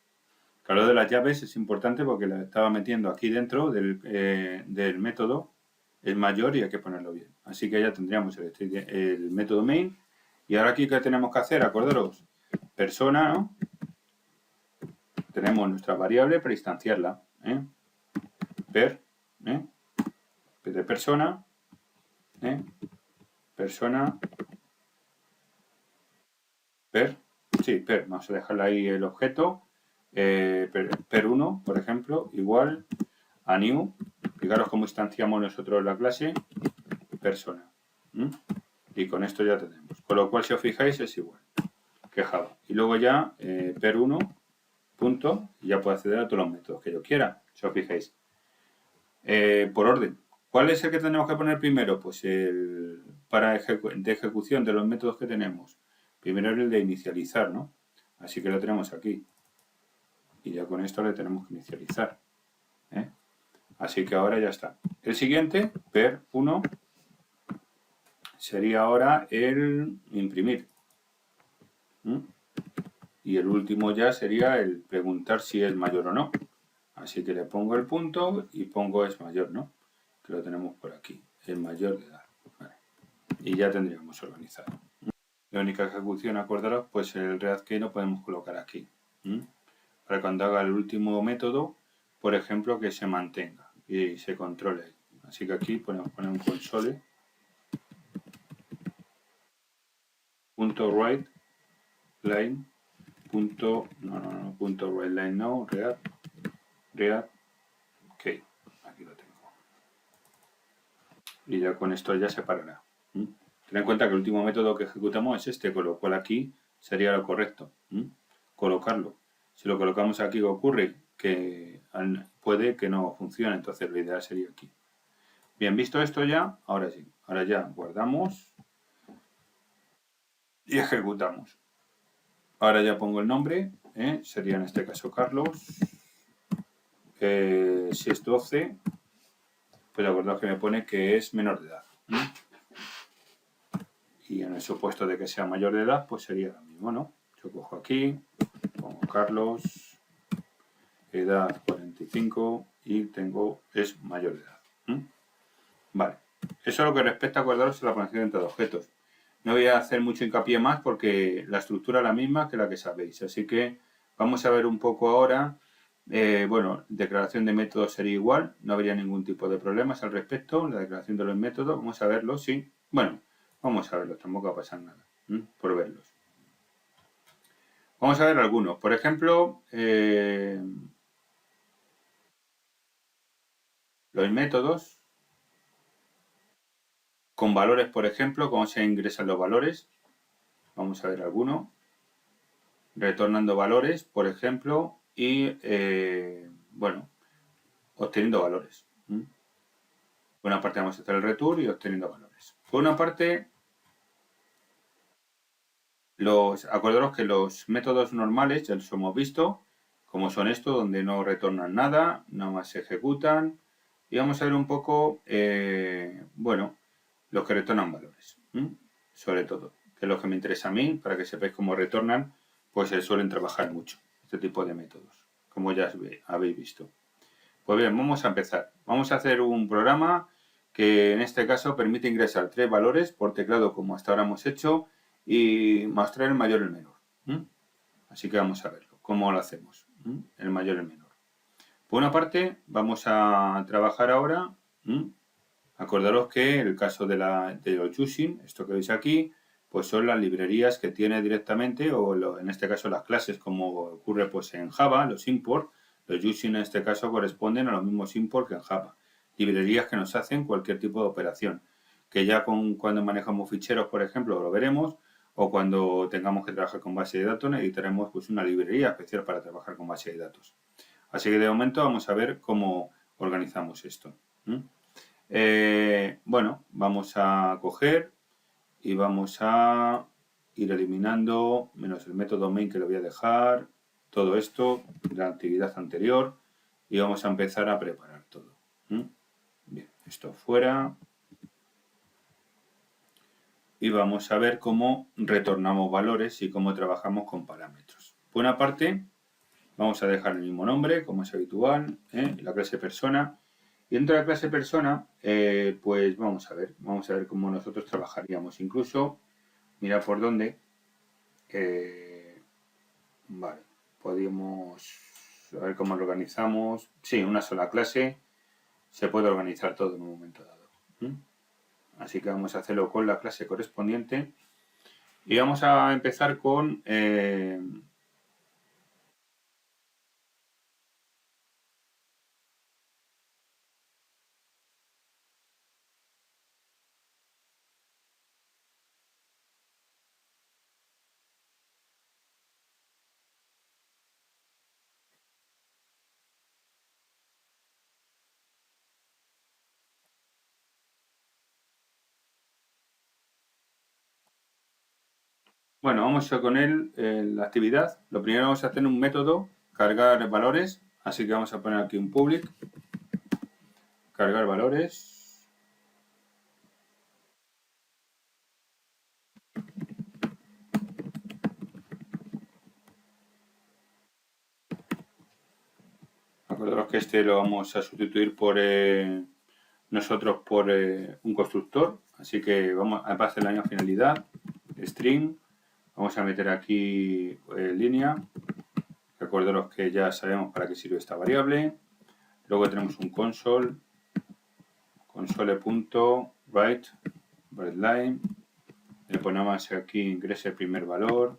Claro, de las llaves es importante porque la estaba metiendo aquí dentro del método, es mayor y hay que ponerlo bien. Así que ya tendríamos el método main. Y ahora aquí, ¿qué tenemos que hacer? Acordaros, persona, ¿no? Tenemos nuestra variable para instanciarla. De persona, persona, per, sí, per, vamos a dejarle ahí el objeto, per1, por ejemplo, igual a new, fijaros cómo instanciamos nosotros la clase, persona. Y con esto ya tenemos. Con lo cual, si os fijáis, es igual que Java. Y luego ya, per1, punto, y ya puedo acceder a todos los métodos que yo quiera, si os fijáis. Por orden. ¿Cuál es el que tenemos que poner primero? Pues el de ejecución de los métodos que tenemos. Primero el de inicializar, ¿no? Así que lo tenemos aquí. Y ya con esto le tenemos que inicializar. Así que ahora ya está. El siguiente, per1, sería ahora el imprimir. Y el último ya sería el preguntar si es mayor o no. Así que le pongo el punto y pongo es mayor, ¿no? Que lo tenemos por aquí, el mayor de edad. Vale. Y ya tendríamos organizado. La única ejecución, acordaros, pues el read key lo podemos colocar aquí. Para cuando haga el último método, por ejemplo, que se mantenga y se controle. Así que aquí podemos poner un console punto write line punto write line no read key. Aquí lo tengo. Y ya con esto ya se parará. Ten en cuenta que el último método que ejecutamos es este, con lo cual aquí sería lo correcto. Colocarlo. Si lo colocamos aquí, ¿qué ocurre? Que puede que no funcione, entonces lo ideal sería aquí. Bien, visto esto ya, ahora sí. Ahora ya guardamos y ejecutamos. Ahora ya pongo el nombre, sería en este caso Carlos. Si es 12, pues acordaos que me pone que es menor de edad. Y en el supuesto de que sea mayor de edad, pues sería lo mismo, ¿no? Yo cojo aquí, pongo Carlos, edad 45 y es mayor de edad. Vale, eso es lo que respecta, acordaros, a la conexión de objetos. No voy a hacer mucho hincapié más porque la estructura es la misma que la que sabéis. Así que vamos a ver un poco ahora. Bueno, declaración de métodos sería igual, no habría ningún tipo de problemas al respecto. La declaración de los métodos, vamos a verlo, sí. Bueno, vamos a verlos, tampoco va a pasar nada por verlos. Vamos a ver algunos. Por ejemplo, los métodos con valores, por ejemplo, cómo se ingresan los valores. Vamos a ver alguno. Retornando valores, por ejemplo, y, bueno, obteniendo valores. Por una parte vamos a hacer el return y obteniendo valores. Por una parte, acordaros que los métodos normales ya los hemos visto, como son estos, donde no retornan nada, nada más se ejecutan. Y vamos a ver un poco, bueno, los que retornan valores, sobre todo, que es lo que me interesa a mí, para que sepáis cómo retornan, pues se suelen trabajar mucho este tipo de métodos, como ya habéis visto. Pues bien, vamos a empezar. Vamos a hacer un programa que en este caso permite ingresar 3 valores por teclado, como hasta ahora hemos hecho, y mostrar el mayor y el menor. Así que vamos a verlo. ¿Cómo lo hacemos? El mayor y el menor. Por una parte, vamos a trabajar ahora. Acordaros que el caso de los using, esto que veis aquí, pues son las librerías que tiene directamente, o en este caso las clases, como ocurre pues en Java, los import. Los using en este caso corresponden a los mismos import que en Java. Librerías que nos hacen cualquier tipo de operación. Que ya cuando manejamos ficheros, por ejemplo, lo veremos, o cuando tengamos que trabajar con base de datos, necesitaremos pues una librería especial para trabajar con base de datos. Así que de momento vamos a ver cómo organizamos esto. Bueno, vamos a coger y vamos a ir eliminando, menos el método main que lo voy a dejar, todo esto de la actividad anterior, y vamos a empezar a preparar todo. Bien, esto fuera. Y vamos a ver cómo retornamos valores y cómo trabajamos con parámetros. Por una parte, vamos a dejar el mismo nombre, como es habitual, la clase persona. Y dentro de la clase persona, pues vamos a ver cómo nosotros trabajaríamos. Incluso, mira por dónde, vale, podríamos ver cómo lo organizamos. Sí, una sola clase se puede organizar todo en un momento dado. Así que vamos a hacerlo con la clase correspondiente Y vamos a empezar con... bueno, vamos a con él, la actividad. Lo primero vamos a hacer un método, cargar valores. Así que vamos a poner aquí un public, cargar valores. Acordaros que este lo vamos a sustituir por nosotros por un constructor. Así que vamos a pasar la misma finalidad, string. Vamos a meter aquí línea. Acordaros que ya sabemos para qué sirve esta variable. Luego tenemos un console, console.write le ponemos aquí ingrese el primer valor,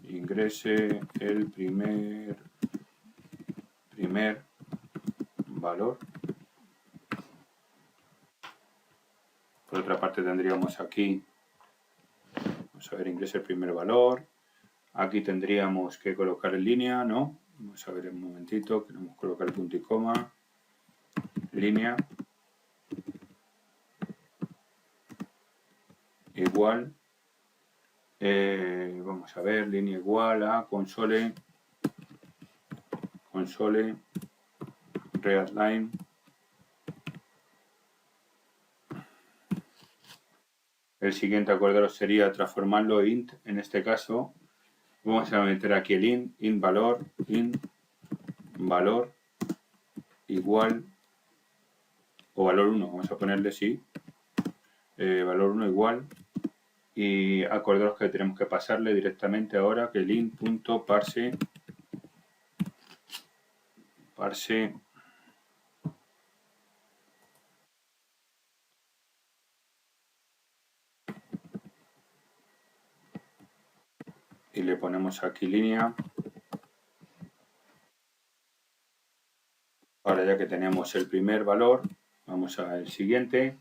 ingrese el primer valor. Por otra parte tendríamos aquí, vamos a ver, ingrese el primer valor. Aquí tendríamos que colocar en línea, ¿no? Vamos a ver un momentito, queremos colocar el punto y coma, línea, igual, vamos a ver, línea igual a console readline. El siguiente, acordaros, sería transformarlo int. En este caso, vamos a meter aquí el int valor igual, o valor 1, vamos a ponerle sí, valor 1 igual, y acordaros que tenemos que pasarle directamente ahora que el int.parse y le ponemos aquí línea. Ahora ya que tenemos el primer valor, vamos al siguiente,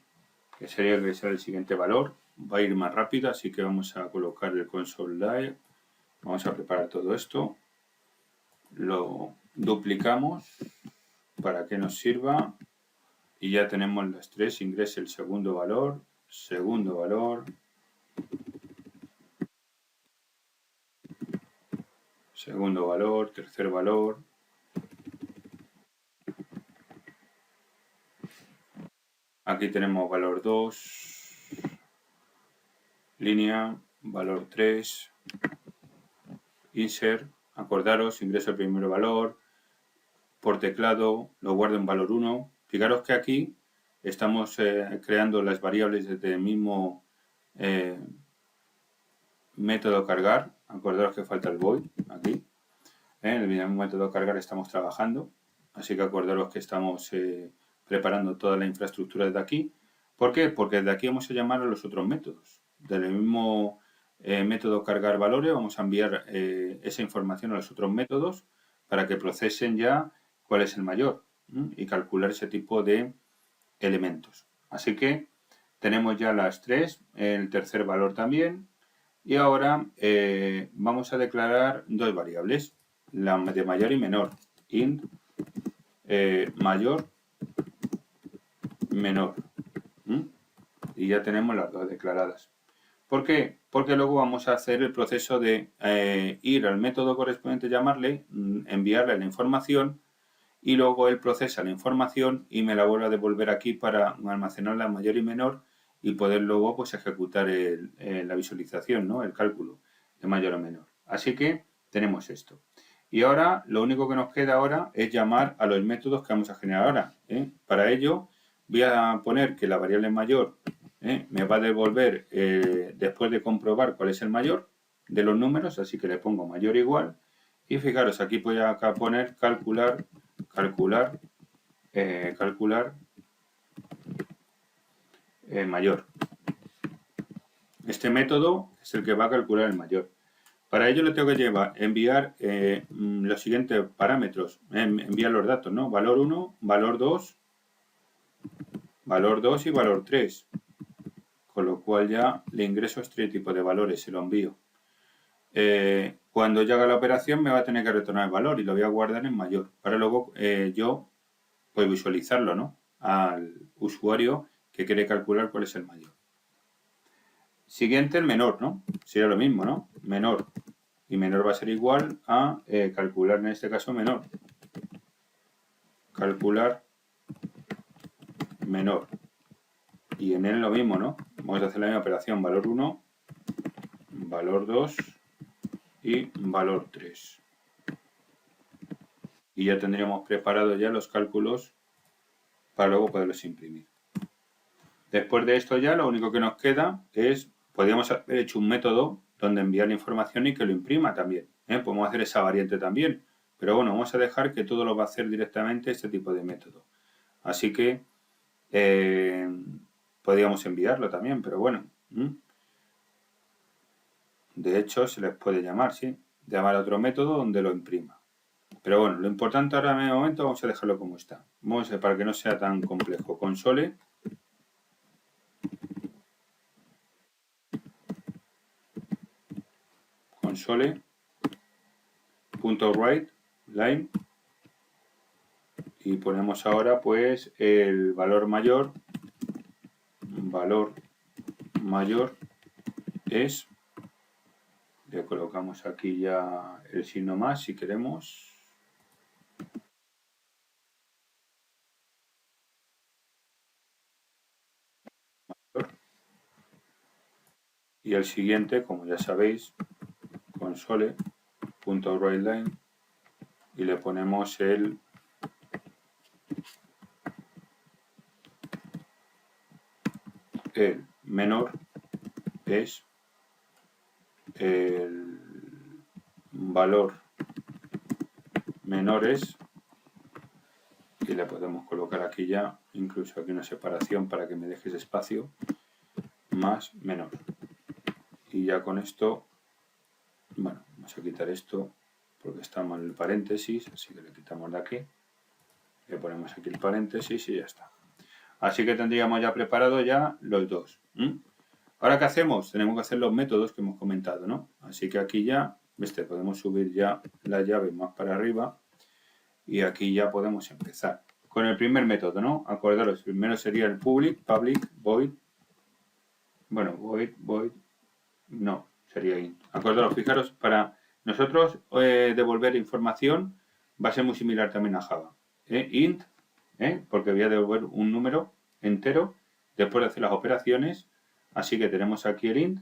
que sería ingresar el siguiente valor. Va a ir más rápido, así que vamos a colocar el console live. Vamos a preparar todo esto. Lo duplicamos para que nos sirva. Y ya tenemos las tres. Ingrese el segundo valor, tercer valor. Aquí tenemos valor 2, línea, valor 3, insert, acordaros, ingreso el primer valor, por teclado, lo guardo en valor 1. Fijaros que aquí estamos creando las variables desde el mismo método cargar. Acordaros que falta el void aquí. En el mismo método cargar estamos trabajando. Así que acordaros que estamos preparando toda la infraestructura desde aquí. ¿Por qué? Porque desde aquí vamos a llamar a los otros métodos. Del mismo método cargar valores vamos a enviar esa información a los otros métodos para que procesen ya cuál es el mayor y calcular ese tipo de elementos. Así que tenemos ya las tres, el tercer valor también. Y ahora vamos a declarar dos variables, la de mayor y menor. Int mayor, menor. Y ya tenemos las dos declaradas. ¿Por qué? Porque luego vamos a hacer el proceso de ir al método correspondiente, llamarle, enviarle la información y luego él procesa la información y me la vuelve a devolver aquí para almacenarla mayor y menor y poder luego pues ejecutar la visualización, ¿no? El cálculo de mayor a menor. Así que tenemos esto. Y ahora lo único que nos queda ahora es llamar a los métodos que vamos a generar ahora. Para ello voy a poner que la variable mayor me va a devolver después de comprobar cuál es el mayor de los números, así que le pongo mayor igual y fijaros aquí voy a poner calcular mayor. Este método es el que va a calcular el mayor. Para ello le tengo que enviar los siguientes parámetros, enviar los datos, ¿no? Valor 1, valor 2 y valor 3. Con lo cual ya le ingreso este tipo de valores, se lo envío. Cuando yo haga la operación me va a tener que retornar el valor y lo voy a guardar en mayor. Para luego yo pues visualizarlo, ¿no? Al usuario que quiere calcular cuál es el mayor. Siguiente, el menor, ¿no? Sería lo mismo, ¿no? Menor. Y menor va a ser igual a calcular, en este caso, menor. Calcular menor. Y en él lo mismo, ¿no? Vamos a hacer la misma operación. Valor 1, valor 2 y valor 3. Y ya tendríamos preparados ya los cálculos para luego poderlos imprimir. Después de esto ya lo único que nos queda es, podríamos haber hecho un método donde enviar la información y que lo imprima también. Podemos hacer esa variante también. Pero bueno, vamos a dejar que todo lo va a hacer directamente este tipo de método. Así que podríamos enviarlo también, pero bueno. De hecho, se les puede llamar, ¿sí? Llamar a otro método donde lo imprima. Pero bueno, lo importante ahora en el momento vamos a dejarlo como está. Vamos a, para que no sea tan complejo. console.writeLine y ponemos ahora pues el valor mayor es, le colocamos aquí ya el signo más si queremos. Y el siguiente, como ya sabéis, console.writeLine y le ponemos el menor es el valor menores y le podemos colocar aquí ya incluso aquí una separación para que me dejes espacio más menor y ya con esto, bueno, vamos a quitar esto porque está mal el paréntesis, así que le quitamos de aquí, le ponemos aquí el paréntesis y ya está. Así que tendríamos ya preparado ya los dos. Ahora, ¿qué hacemos? Tenemos que hacer los métodos que hemos comentado, ¿no? Así que aquí ya, podemos subir ya la llave más para arriba y aquí ya podemos empezar. Con el primer método, ¿no? Acordaros, primero sería el public, void, bueno, void, no, sería int. Acordaros, fijaros, para nosotros devolver información va a ser muy similar también a Java. Int, porque voy a devolver un número entero después de hacer las operaciones. Así que tenemos aquí el int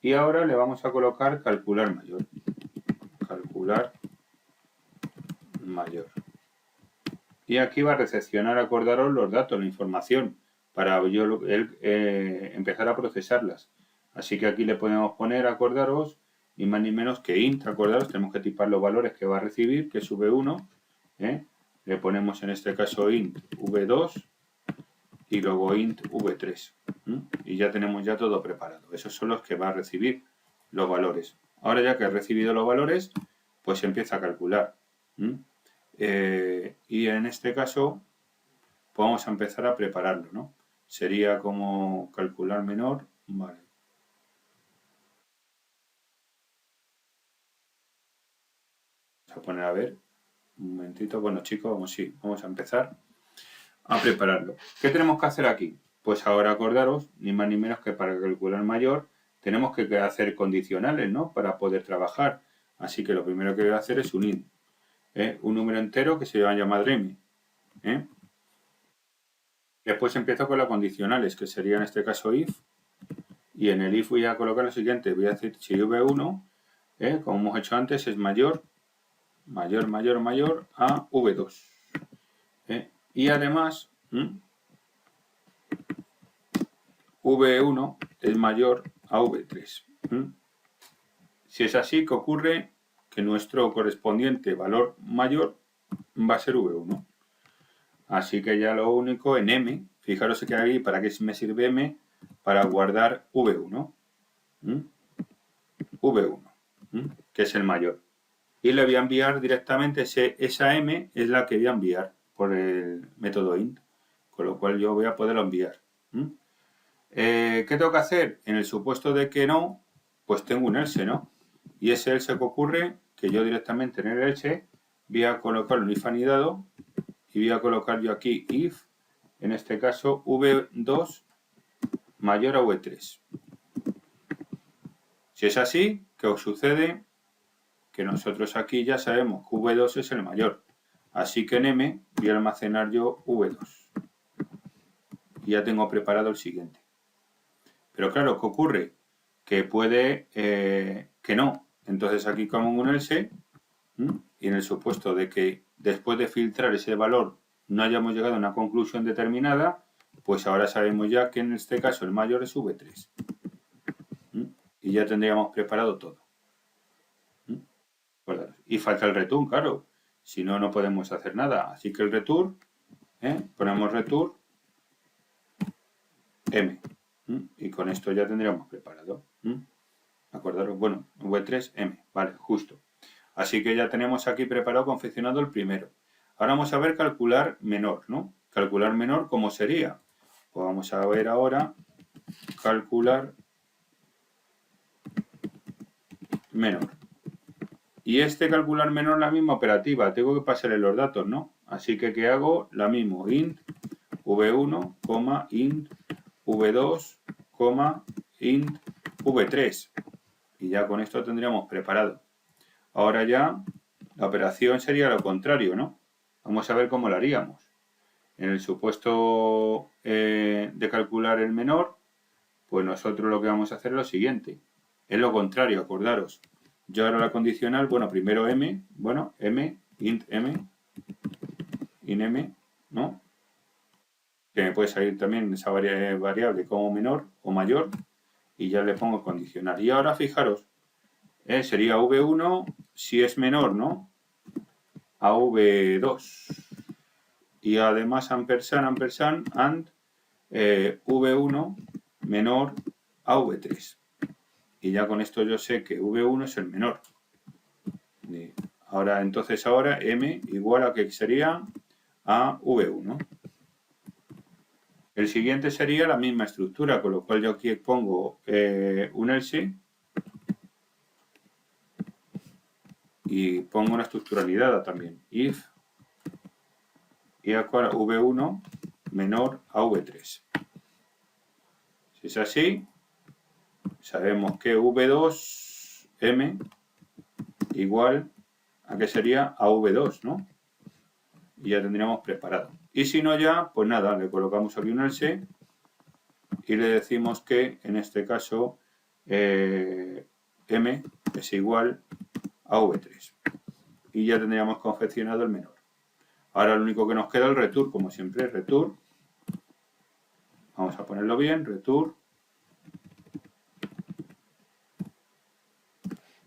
y ahora le vamos a colocar calcular mayor. Calcular mayor. Y aquí va a recepcionar, acordaros, los datos, la información, para él empezar a procesarlas. Así que aquí le podemos poner, acordaros, ni más ni menos que int, acordaros, tenemos que tipar los valores que va a recibir, que es v1, le ponemos en este caso int v2 y luego int v3. Y ya tenemos ya todo preparado. Esos son los que va a recibir los valores. Ahora ya que ha recibido los valores, pues empieza a calcular. Y en este caso, pues vamos a empezar a prepararlo, ¿no? Sería como calcular menor, vale. Vamos a poner a ver, un momentito. Bueno, chicos, vamos a empezar a prepararlo. ¿Qué tenemos que hacer aquí? Pues ahora acordaros, ni más ni menos que para calcular mayor, tenemos que hacer condicionales, ¿no? Para poder trabajar. Así que lo primero que voy a hacer es un int, un número entero que se va a llamar m. Después empiezo con las condicionales, que sería en este caso if. Y en el if voy a colocar lo siguiente. Voy a decir si v1, como hemos hecho antes, es mayor a v2. Y además, v1 es mayor a v3. Si es así, ¿qué ocurre? Que nuestro correspondiente valor mayor va a ser v1. Así que ya lo único en m, fijaros que aquí, ¿para qué me sirve m? Para guardar v1. V1, que es el mayor. Y le voy a enviar directamente, esa M es la que voy a enviar por el método int, con lo cual yo voy a poderlo enviar. ¿Qué tengo que hacer? En el supuesto de que no, pues tengo un else, ¿no? Y ese else que ocurre, que yo directamente en el else voy a colocar un if anidado y voy a colocar yo aquí if, en este caso v2 mayor a v3. Si es así, ¿qué os sucede? Que nosotros aquí ya sabemos que v2 es el mayor. Así que en m voy a almacenar yo v2. Y ya tengo preparado el siguiente. Pero claro, ¿qué ocurre? Que puede que no. Entonces aquí como un else, y en el supuesto de que después de filtrar ese valor no hayamos llegado a una conclusión determinada, pues ahora sabemos ya que en este caso el mayor es v3. Y ya tendríamos preparado todo. Y falta el return, claro. Si no, no podemos hacer nada. Así que el return, ponemos return m. Y con esto ya tendríamos preparado. Acordaros, bueno, v3m, vale, justo. Así que ya tenemos aquí preparado, confeccionado el primero. Ahora vamos a ver calcular menor, ¿no? Calcular menor, ¿cómo sería? Pues vamos a ver ahora calcular menor. Y este calcular menor la misma operativa, tengo que pasarle los datos, ¿no? Así que ¿qué hago? La misma, int v1, int v2, int v3. Y ya con esto tendríamos preparado. Ahora ya la operación sería lo contrario, ¿no? Vamos a ver cómo lo haríamos. En el supuesto de calcular el menor, pues nosotros lo que vamos a hacer es lo siguiente. Es lo contrario, acordaros. Yo ahora la condicional, bueno, primero m, bueno, m, int m, ¿no? Que me puede salir también esa variable como menor o mayor, y ya le pongo condicional. Y ahora fijaros, sería v1 si es menor, ¿no? A v2. Y además ampersand, and v1 menor a v3. Y ya con esto yo sé que v1 es el menor. Ahora, entonces ahora m igual a que sería a v1. El siguiente sería la misma estructura, con lo cual yo aquí pongo un else y pongo una estructura anidada también. If y ahora v1 menor a v3. Si es así, sabemos que v2m igual a que sería a v2, ¿no? Y ya tendríamos preparado. Y si no ya, pues nada, le colocamos aquí un else y le decimos que en este caso m es igual a v3. Y ya tendríamos confeccionado el menor. Ahora lo único que nos queda es el return, como siempre, return. Vamos a ponerlo bien, return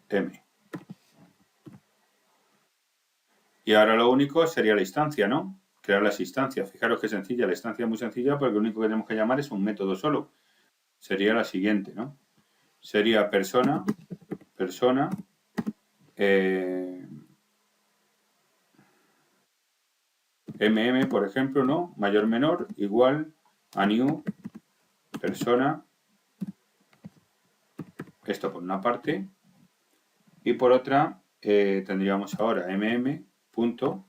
m. Y ahora lo único sería la instancia, ¿no? Crear las instancias. Fijaros qué sencilla, la instancia es muy sencilla porque lo único que tenemos que llamar es un método solo. Sería la siguiente, ¿no? Sería persona, por ejemplo, ¿no? Mayor menor igual a new persona, esto por una parte, y por otra tendríamos ahora punto,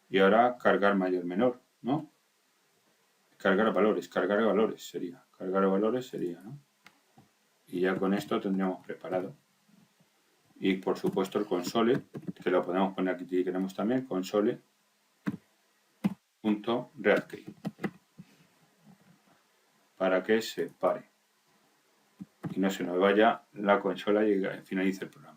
y ahora cargar mayor menor, ¿no? Cargar valores sería, ¿no? Y ya con esto tendríamos preparado. Y por supuesto el console, que lo podemos poner aquí si queremos también, console.readkey, para que se pare y no se nos vaya la consola y finalice el programa.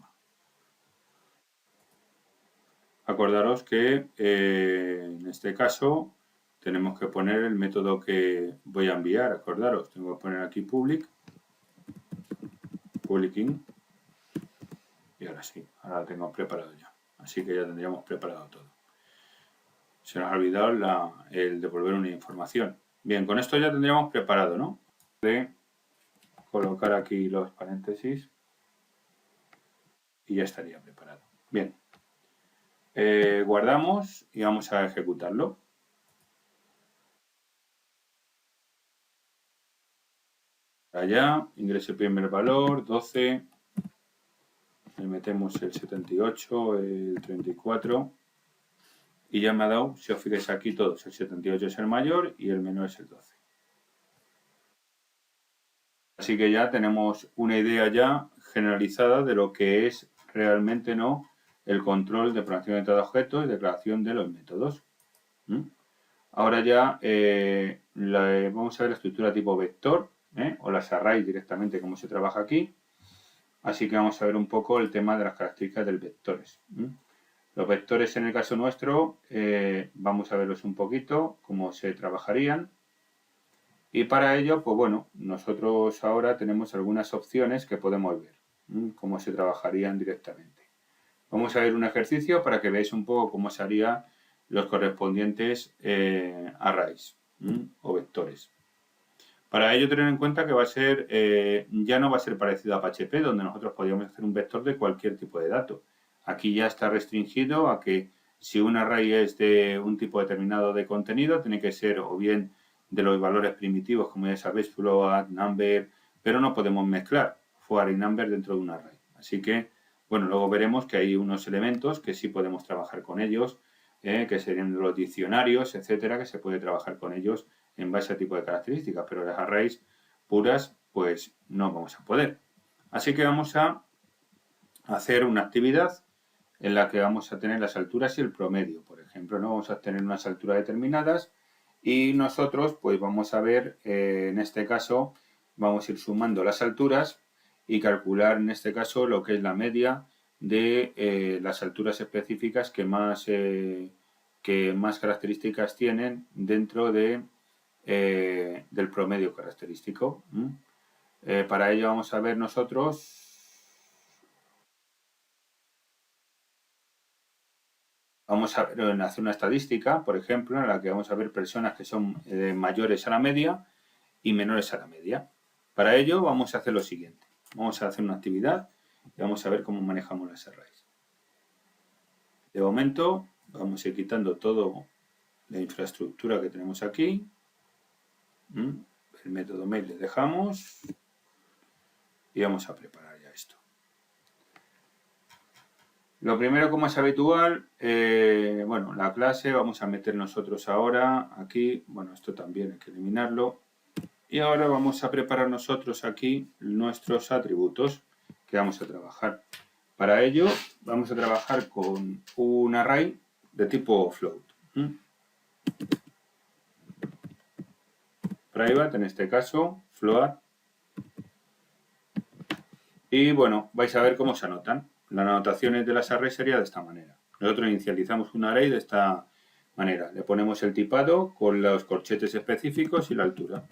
Acordaros que en este caso tenemos que poner el método que voy a enviar. Acordaros, tengo que poner aquí public in, y ahora sí, ahora lo tengo preparado ya. Así que ya tendríamos preparado todo. Se nos ha olvidado el devolver una información. Bien, con esto ya tendríamos preparado, ¿no? De colocar aquí los paréntesis y ya estaría preparado. Bien, guardamos y vamos a ejecutarlo. Allá, ingreso el primer valor, 12, le metemos el 78, el 34 y ya me ha dado, si os fijáis aquí todos, el 78 es el mayor y el menor es el 12. Así que ya tenemos una idea ya generalizada de lo que es realmente no el control de programación orientada a objetos y declaración de los métodos. Ahora ya vamos a ver la estructura tipo vector o las arrays directamente, cómo se trabaja aquí. Así que vamos a ver un poco el tema de las características de vectores. Los vectores en el caso nuestro, vamos a verlos un poquito, cómo se trabajarían. Y para ello, pues bueno, nosotros ahora tenemos algunas opciones que podemos ver, cómo se trabajarían directamente. Vamos a ver un ejercicio para que veáis un poco cómo se harían los correspondientes arrays o vectores. Para ello tener en cuenta que va a ser, ya no va a ser parecido a PHP, donde nosotros podríamos hacer un vector de cualquier tipo de dato. Aquí ya está restringido a que si un array es de un tipo determinado de contenido, tiene que ser o bien de los valores primitivos, como ya sabéis, float, number, pero no podemos mezclar for y number dentro de un array. Así que, bueno, luego veremos que hay unos elementos que sí podemos trabajar con ellos, que serían los diccionarios, etcétera, que se puede trabajar con ellos en base a tipo de características, pero las arrays puras, pues no vamos a poder. Así que vamos a hacer una actividad en la que vamos a tener las alturas y el promedio, por ejemplo, ¿no? Vamos a tener unas alturas determinadas y nosotros pues vamos a ver, en este caso, vamos a ir sumando las alturas y calcular en este caso lo que es la media de las alturas específicas que más características tienen dentro de, del promedio característico. Para ello vamos a ver nosotros... Vamos a hacer una estadística, por ejemplo, en la que vamos a ver personas que son mayores a la media y menores a la media. Para ello vamos a hacer lo siguiente. Vamos a hacer una actividad y vamos a ver cómo manejamos las arrays. De momento vamos a ir quitando toda la infraestructura que tenemos aquí. El método mail le dejamos y vamos a preparar ya esto. Lo primero, como es habitual, bueno, la clase vamos a meter nosotros ahora aquí, bueno, esto también hay que eliminarlo. Y ahora vamos a preparar nosotros aquí nuestros atributos que vamos a trabajar. Para ello vamos a trabajar con un array de tipo float. Private, en este caso, float. Y bueno, vais a ver cómo se anotan. Las anotaciones de las arrays sería de esta manera. Nosotros inicializamos un array de esta manera. Le ponemos el tipado con los corchetes específicos y la altura.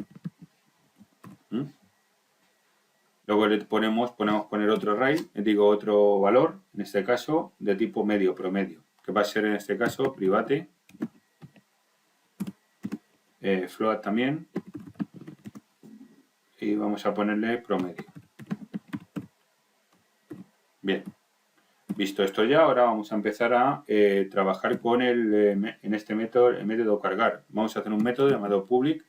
Luego le podemos poner otro array, otro valor, en este caso, de tipo medio, promedio, que va a ser en este caso private, float también, y vamos a ponerle promedio. Bien, visto esto ya, ahora vamos a empezar a trabajar con en este método, el método cargar. Vamos a hacer un método llamado public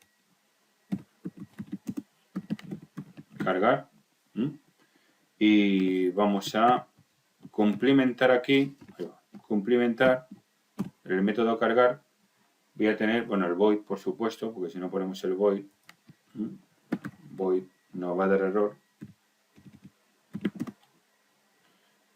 cargar y vamos a cumplimentar aquí, cumplimentar el método cargar. Voy a tener, bueno, el void, por supuesto, porque si no ponemos el void, void nos va a dar error.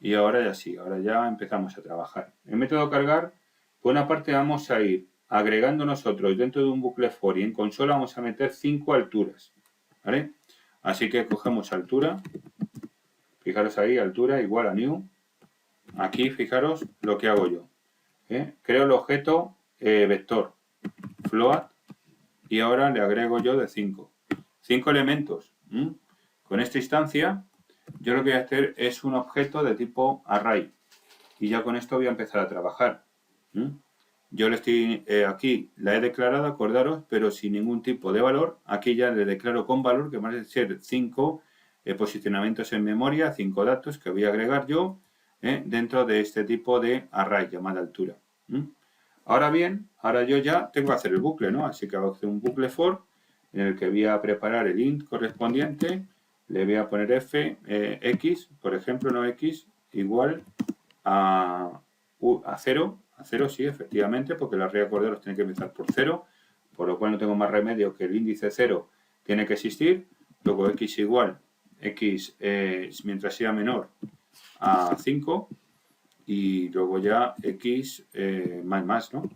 Y ahora ya sí, ahora ya empezamos a trabajar. El método cargar, por una parte vamos a ir agregando nosotros dentro de un bucle for y en consola vamos a meter 5 alturas, ¿vale? Así que cogemos altura, fijaros ahí, altura igual a new. Aquí fijaros lo que hago yo. Creo el objeto vector, float, y ahora le agrego yo de 5. 5 elementos. Con esta instancia, yo lo que voy a hacer es un objeto de tipo array. Y ya con esto voy a empezar a trabajar. Yo le estoy aquí, la he declarado, acordaros, pero sin ningún tipo de valor. Aquí ya le declaro con valor, que va a ser 5 posicionamientos en memoria, 5 datos que voy a agregar yo dentro de este tipo de array llamada altura. Ahora bien, ahora yo ya tengo que hacer el bucle, ¿no? Así que hago un bucle for en el que voy a preparar el int correspondiente, le voy a poner x, por ejemplo, no x, igual a 0, a 0 sí, efectivamente, porque el array de corderos tiene que empezar por 0, por lo cual no tengo más remedio que el índice 0 tiene que existir, luego x igual, x mientras sea menor a 5, y luego ya x más, ¿no?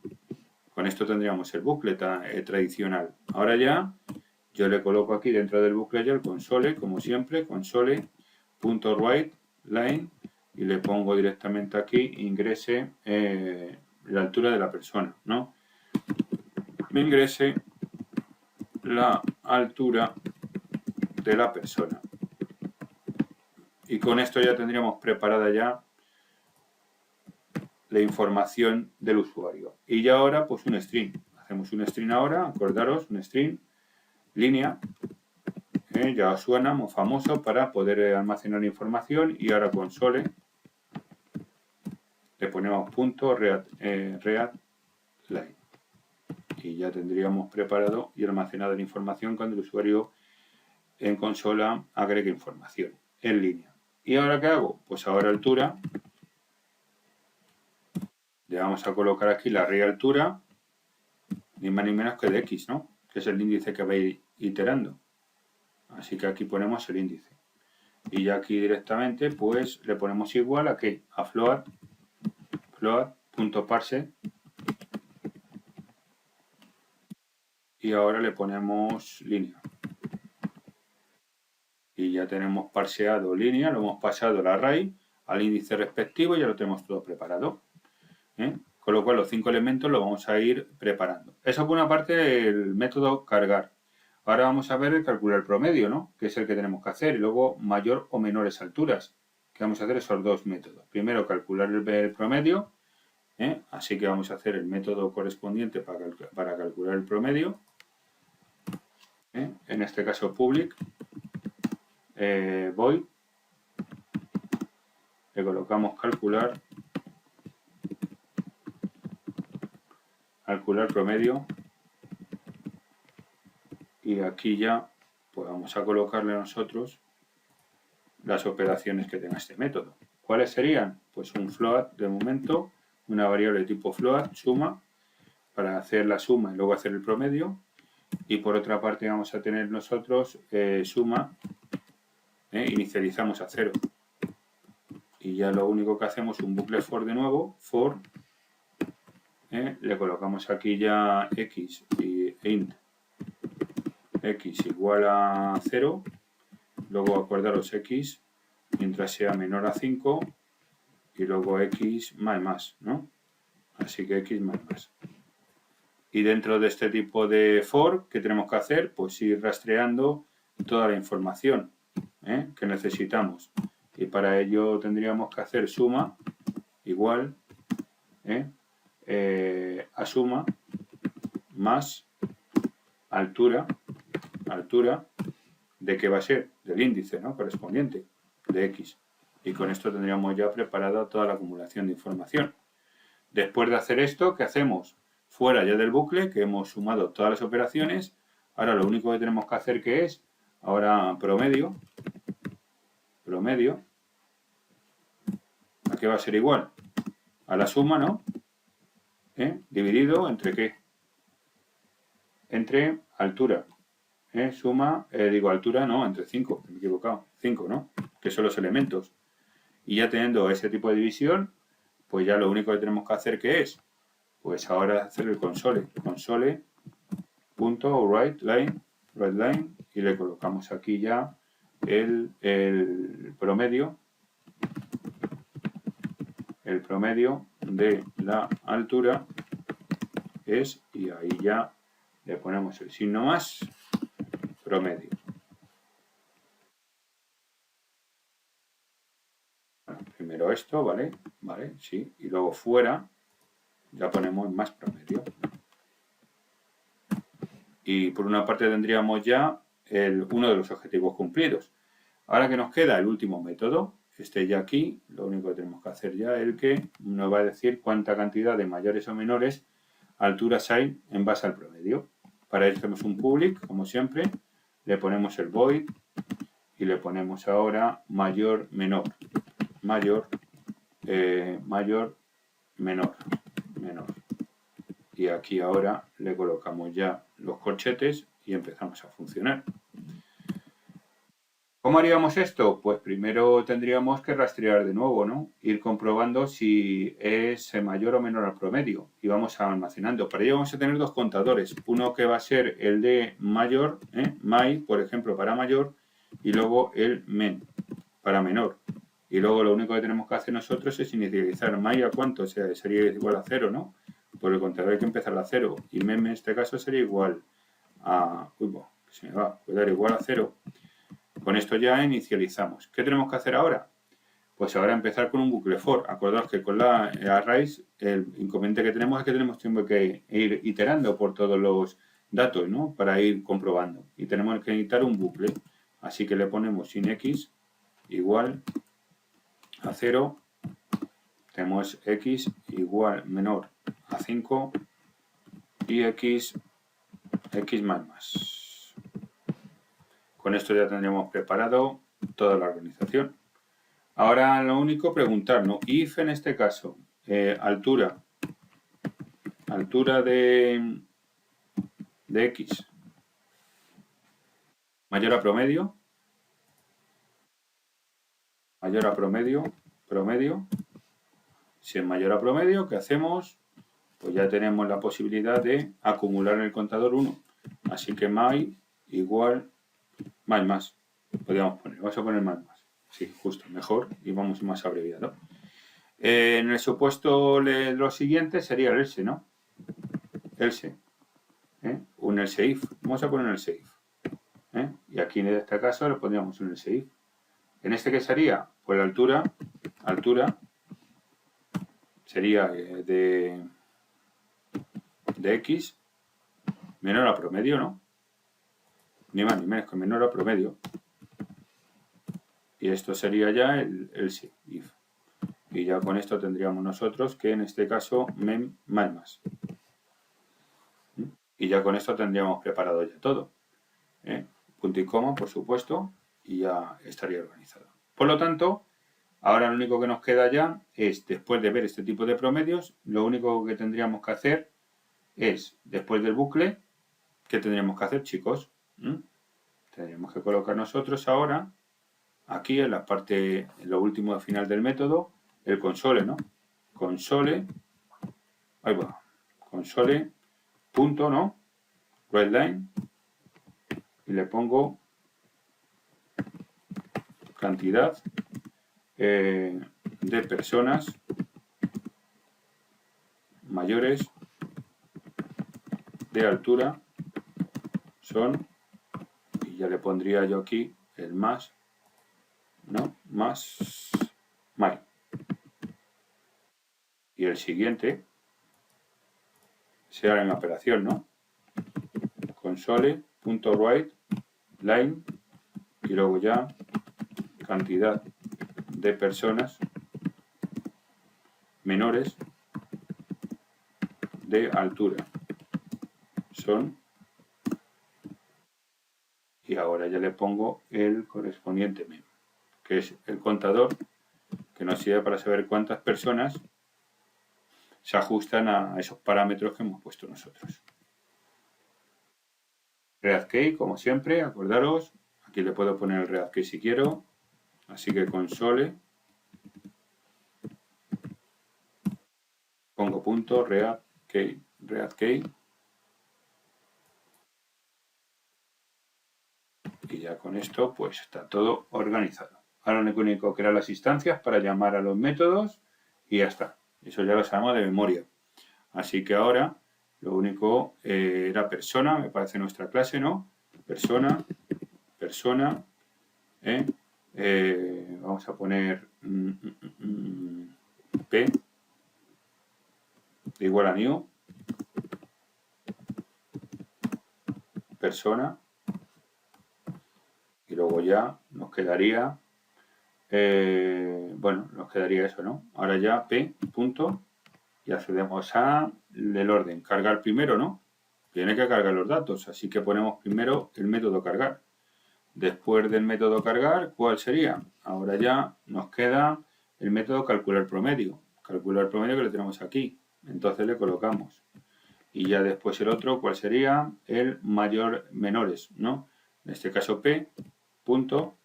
Con esto tendríamos el bucle tradicional. Ahora ya yo le coloco aquí dentro del bucle ya el console, como siempre, console.writeLine, y le pongo directamente aquí, ingrese la altura de la persona, ¿no? Me ingrese la altura de la persona. Y con esto ya tendríamos preparada ya la información del usuario. Y ya ahora, pues un string. Hacemos un string ahora, acordaros, un string, línea, ya os suena muy famoso para poder almacenar información. Y ahora console, le ponemos punto readline. Y ya tendríamos preparado y almacenado la información cuando el usuario en consola agregue información en línea. ¿Y ahora qué hago? Pues ahora altura. Le vamos a colocar aquí la array altura, ni más ni menos que de x, ¿no? Que es el índice que vais iterando. Así que aquí ponemos el índice. Y ya aquí directamente, pues le ponemos igual a ¿qué? A float.parse. Y ahora le ponemos línea. Y ya tenemos parseado línea, lo hemos pasado el array al índice respectivo y ya lo tenemos todo preparado. Con lo cual los 5 elementos los vamos a ir preparando. Eso por una parte el método cargar. Ahora vamos a ver el calcular promedio, ¿no? Que es el que tenemos que hacer. Y luego mayor o menores alturas. Que vamos a hacer esos dos métodos. Primero calcular el promedio. Así que vamos a hacer el método correspondiente para calcular el promedio. En este caso public void. Le colocamos calcular promedio, y aquí ya pues vamos a colocarle nosotros las operaciones que tenga este método. ¿Cuáles serían? Pues un float de momento, una variable tipo float, suma, para hacer la suma y luego hacer el promedio, y por otra parte vamos a tener nosotros suma, inicializamos a 0, y ya lo único que hacemos es un bucle for de nuevo, for, le colocamos aquí ya x y int x igual a 0, luego acordaros x mientras sea menor a 5 y luego x más, ¿no? Así que x más. Y dentro de este tipo de for, ¿qué tenemos que hacer? Pues ir rastreando toda la información que necesitamos. Y para ello tendríamos que hacer suma igual a suma más altura, ¿de qué va a ser? Del índice, ¿no? Correspondiente, de x. Y con esto tendríamos ya preparada toda la acumulación de información. Después de hacer esto, ¿qué hacemos? Fuera ya del bucle, que hemos sumado todas las operaciones, ahora lo único que tenemos que hacer que es, ahora promedio, ¿a qué va a ser igual? A la suma, ¿no? Dividido entre ¿qué? Entre altura. Suma, altura, no, entre 5, me he equivocado, 5, ¿no? Que son los elementos. Y ya teniendo ese tipo de división, pues ya lo único que tenemos que hacer que es, pues ahora hacer el console.writeLine, y le colocamos aquí ya el promedio de la altura es, y ahí ya le ponemos el signo más, promedio. Bueno, primero esto, ¿vale? Vale, sí, y luego fuera ya ponemos más promedio. Y por una parte tendríamos ya uno de los objetivos cumplidos. Ahora que nos queda el último método, este ya aquí, lo único que tenemos que hacer ya es el que nos va a decir cuánta cantidad de mayores o menores alturas hay en base al promedio. Para ello hacemos un public, como siempre, le ponemos el void y le ponemos ahora mayor, menor, mayor, mayor, menor, menor. Y aquí ahora le colocamos ya los corchetes y empezamos a funcionar. ¿Cómo haríamos esto? Pues primero tendríamos que rastrear de nuevo, ¿no? Ir comprobando si es mayor o menor al promedio y vamos almacenando. Para ello vamos a tener dos contadores. Uno que va a ser el de mayor, my, por ejemplo, para mayor, y luego el men, para menor. Y luego lo único que tenemos que hacer nosotros es inicializar my a cuánto, o sea, sería igual a 0, ¿no? Por el contador hay que empezar a 0 y men en este caso sería igual a... Uy, bueno, se me va, puede dar igual a 0. Con esto ya inicializamos. ¿Qué tenemos que hacer ahora? Pues ahora empezar con un bucle for. Acordaos que con la arrays el inconveniente que tenemos es que tenemos que ir iterando por todos los datos, ¿no? Para ir comprobando. Y tenemos que editar un bucle. Así que le ponemos sin x igual a 0. Tenemos x igual menor a 5 y x más. Con esto ya tendríamos preparado toda la organización. Ahora lo único preguntarnos, if en este caso, altura de x mayor a promedio, promedio, si es mayor a promedio, ¿qué hacemos? Pues ya tenemos la posibilidad de acumular en el contador 1. Así que my igual más. Podríamos poner, vamos a poner más. Sí, justo, mejor y vamos más abreviado. En el supuesto lo siguiente sería el else, ¿no? Else. Un else if. Vamos a poner un else if. Y aquí en este caso le pondríamos un else if. ¿En este qué sería? Pues la altura sería de x menor a promedio, ¿no? Ni más ni menos que menor a promedio. Y esto sería ya el else if. Y ya con esto tendríamos nosotros que en este caso men más. Y ya con esto tendríamos preparado ya todo. Punto y coma, por supuesto, y ya estaría organizado. Por lo tanto, ahora lo único que nos queda ya es, después de ver este tipo de promedios, lo único que tendríamos que hacer es, después del bucle, ¿qué tendríamos que hacer, chicos? Tendríamos que colocar nosotros ahora, aquí en la parte, en lo último al final del método, el console, ¿no? Console, ahí va, console, punto, ¿no? Readline, y le pongo cantidad de personas mayores de altura son, y ya le pondría yo aquí el más, ¿no? Más my. Y el siguiente será en la operación, ¿no? Console.write line y luego ya cantidad de personas menores de altura son, y ahora ya le pongo el correspondiente mem, que es el contador que nos sirve para saber cuántas personas se ajustan a esos parámetros que hemos puesto nosotros. Readkey, como siempre, acordaros, aquí le puedo poner el Readkey si quiero, así que console, pongo punto readkey, y ya con esto pues está todo organizado. Ahora lo único que crear las instancias para llamar a los métodos y ya está. Eso ya lo sabemos de memoria. Así que ahora lo único era persona, me parece nuestra clase, ¿no? Persona, vamos a poner P igual a new, persona, y luego pues ya nos quedaría, bueno, nos quedaría eso, ¿no? Ahora ya P, punto, y accedemos a el orden. Cargar primero, ¿no? Tiene que cargar los datos, así que ponemos primero el método cargar. Después del método cargar, ¿cuál sería? Ahora ya nos queda el método calcular promedio. Calcular promedio que lo tenemos aquí. Entonces le colocamos. Y ya después el otro, ¿cuál sería? El mayor menores, ¿no? En este caso P, punto.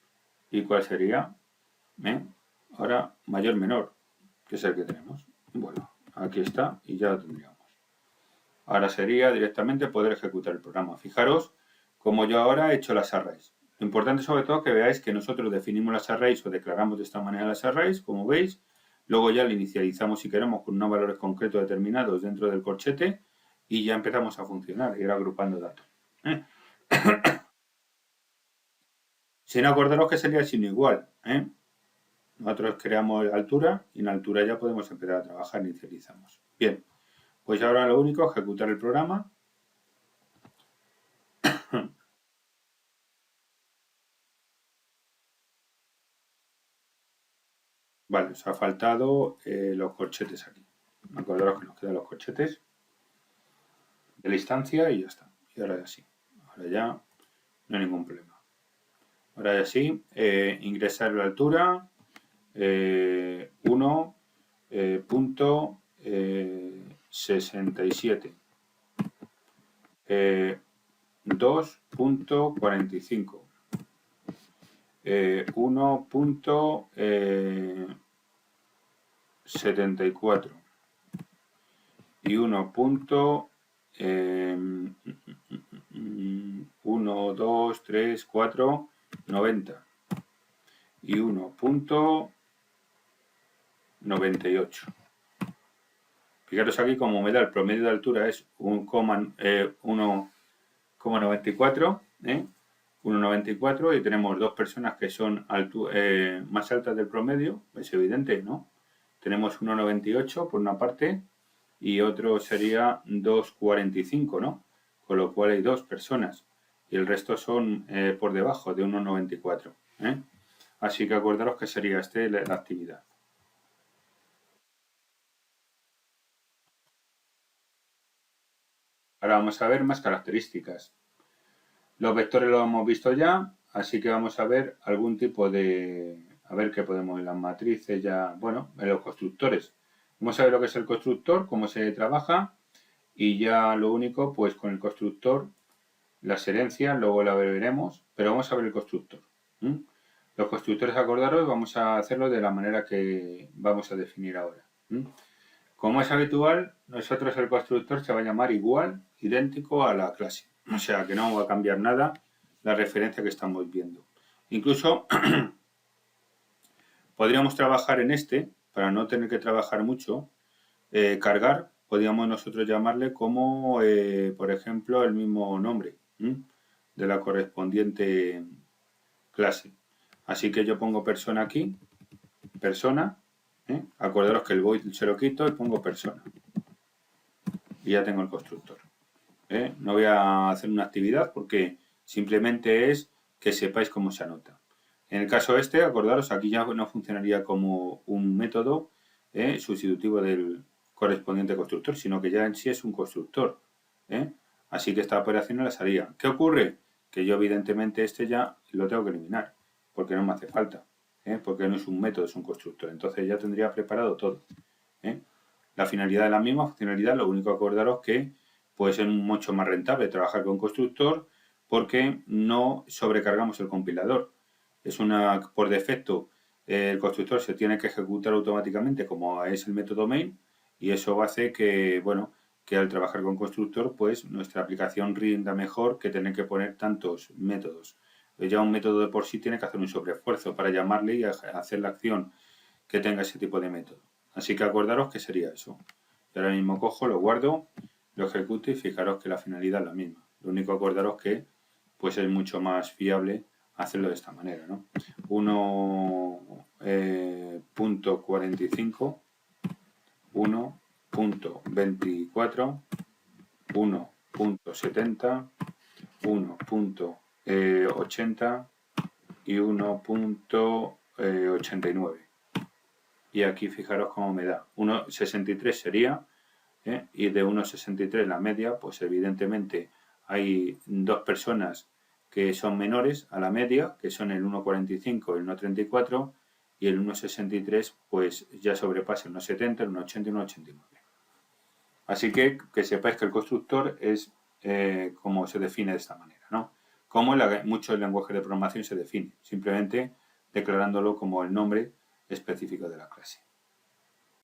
¿Y cuál sería? Ahora mayor menor, que es el que tenemos. Bueno, aquí está y ya lo tendríamos. Ahora sería directamente poder ejecutar el programa. Fijaros como yo ahora he hecho las arrays. Lo importante sobre todo que veáis que nosotros definimos las arrays o declaramos de esta manera las arrays, como veis. Luego ya le inicializamos si queremos con unos valores concretos determinados dentro del corchete y ya empezamos a funcionar, ir agrupando datos. Sin acordaros que sería sin igual. Nosotros creamos altura y en altura ya podemos empezar a trabajar, inicializamos. Bien, pues ahora lo único es ejecutar el programa. Vale, os ha faltado los corchetes aquí. Acordaros que nos quedan los corchetes de la instancia y ya está. Y ahora ya sí. Ahora ya no hay ningún problema. Ahora ya sí, ingresar la altura 1.67. 2.45. 1.74 y 1, 2, 3, 4, 90 y 1.98. Fijaros aquí como me da el promedio de altura es 1,94, 1,94 y tenemos dos personas que son más altas del promedio, es evidente, ¿no? Tenemos 1,98 por una parte y otro sería 2,45, ¿no? Con lo cual hay dos personas y el resto son por debajo de 1,94. Así que acordaros que sería la actividad. Ahora vamos a ver más características. Los vectores los hemos visto ya, así que vamos a ver algún tipo de... A ver qué podemos en las matrices ya... Bueno, en los constructores. Vamos a ver lo que es el constructor, cómo se trabaja y ya lo único, pues con el constructor, las herencias, luego la veremos, pero vamos a ver el constructor. Los constructores, acordaros, vamos a hacerlo de la manera que vamos a definir ahora. Como es habitual, nosotros el constructor se va a llamar igual, idéntico a la clase. O sea que no va a cambiar nada la referencia que estamos viendo. Incluso podríamos trabajar en este, para no tener que trabajar mucho, cargar, podríamos nosotros llamarle como, por ejemplo, el mismo nombre de la correspondiente clase. Así que yo pongo persona aquí, persona, acordaros que el void se lo quito y pongo persona. Y ya tengo el constructor. No voy a hacer una actividad porque simplemente es que sepáis cómo se anota. En el caso este, acordaros, aquí ya no funcionaría como un método sustitutivo del correspondiente constructor, sino que ya en sí es un constructor. Así que esta operación no la haría. ¿Qué ocurre? Que yo evidentemente este ya lo tengo que eliminar, porque no me hace falta, porque no es un método, es un constructor. Entonces ya tendría preparado todo. La finalidad es la misma funcionalidad, lo único que acordaros que puede ser mucho más rentable trabajar con constructor porque no sobrecargamos el compilador. Por defecto, el constructor se tiene que ejecutar automáticamente como es el método main y eso hace que, bueno, que al trabajar con constructor, pues nuestra aplicación rinda mejor que tener que poner tantos métodos. Ya un método de por sí tiene que hacer un sobreesfuerzo para llamarle y hacer la acción que tenga ese tipo de método. Así que acordaros que sería eso. Y ahora mismo cojo, lo guardo, lo ejecuto y fijaros que la finalidad es la misma. Lo único acordaros que pues es mucho más fiable hacerlo de esta manera, ¿no? 1.45, 1.24, 1.70, 1.80 y 1.89. Y aquí fijaros cómo me da. 1.63 sería, y de 1.63 la media, pues evidentemente hay dos personas que son menores a la media, que son el 1.45 y el 1.34, y el 1.63 pues ya sobrepasa el 1.70, el 1.80 y el 1.89. Así que sepáis que el constructor es como se define de esta manera, ¿no? Como muchos lenguajes de programación se define, simplemente declarándolo como el nombre específico de la clase.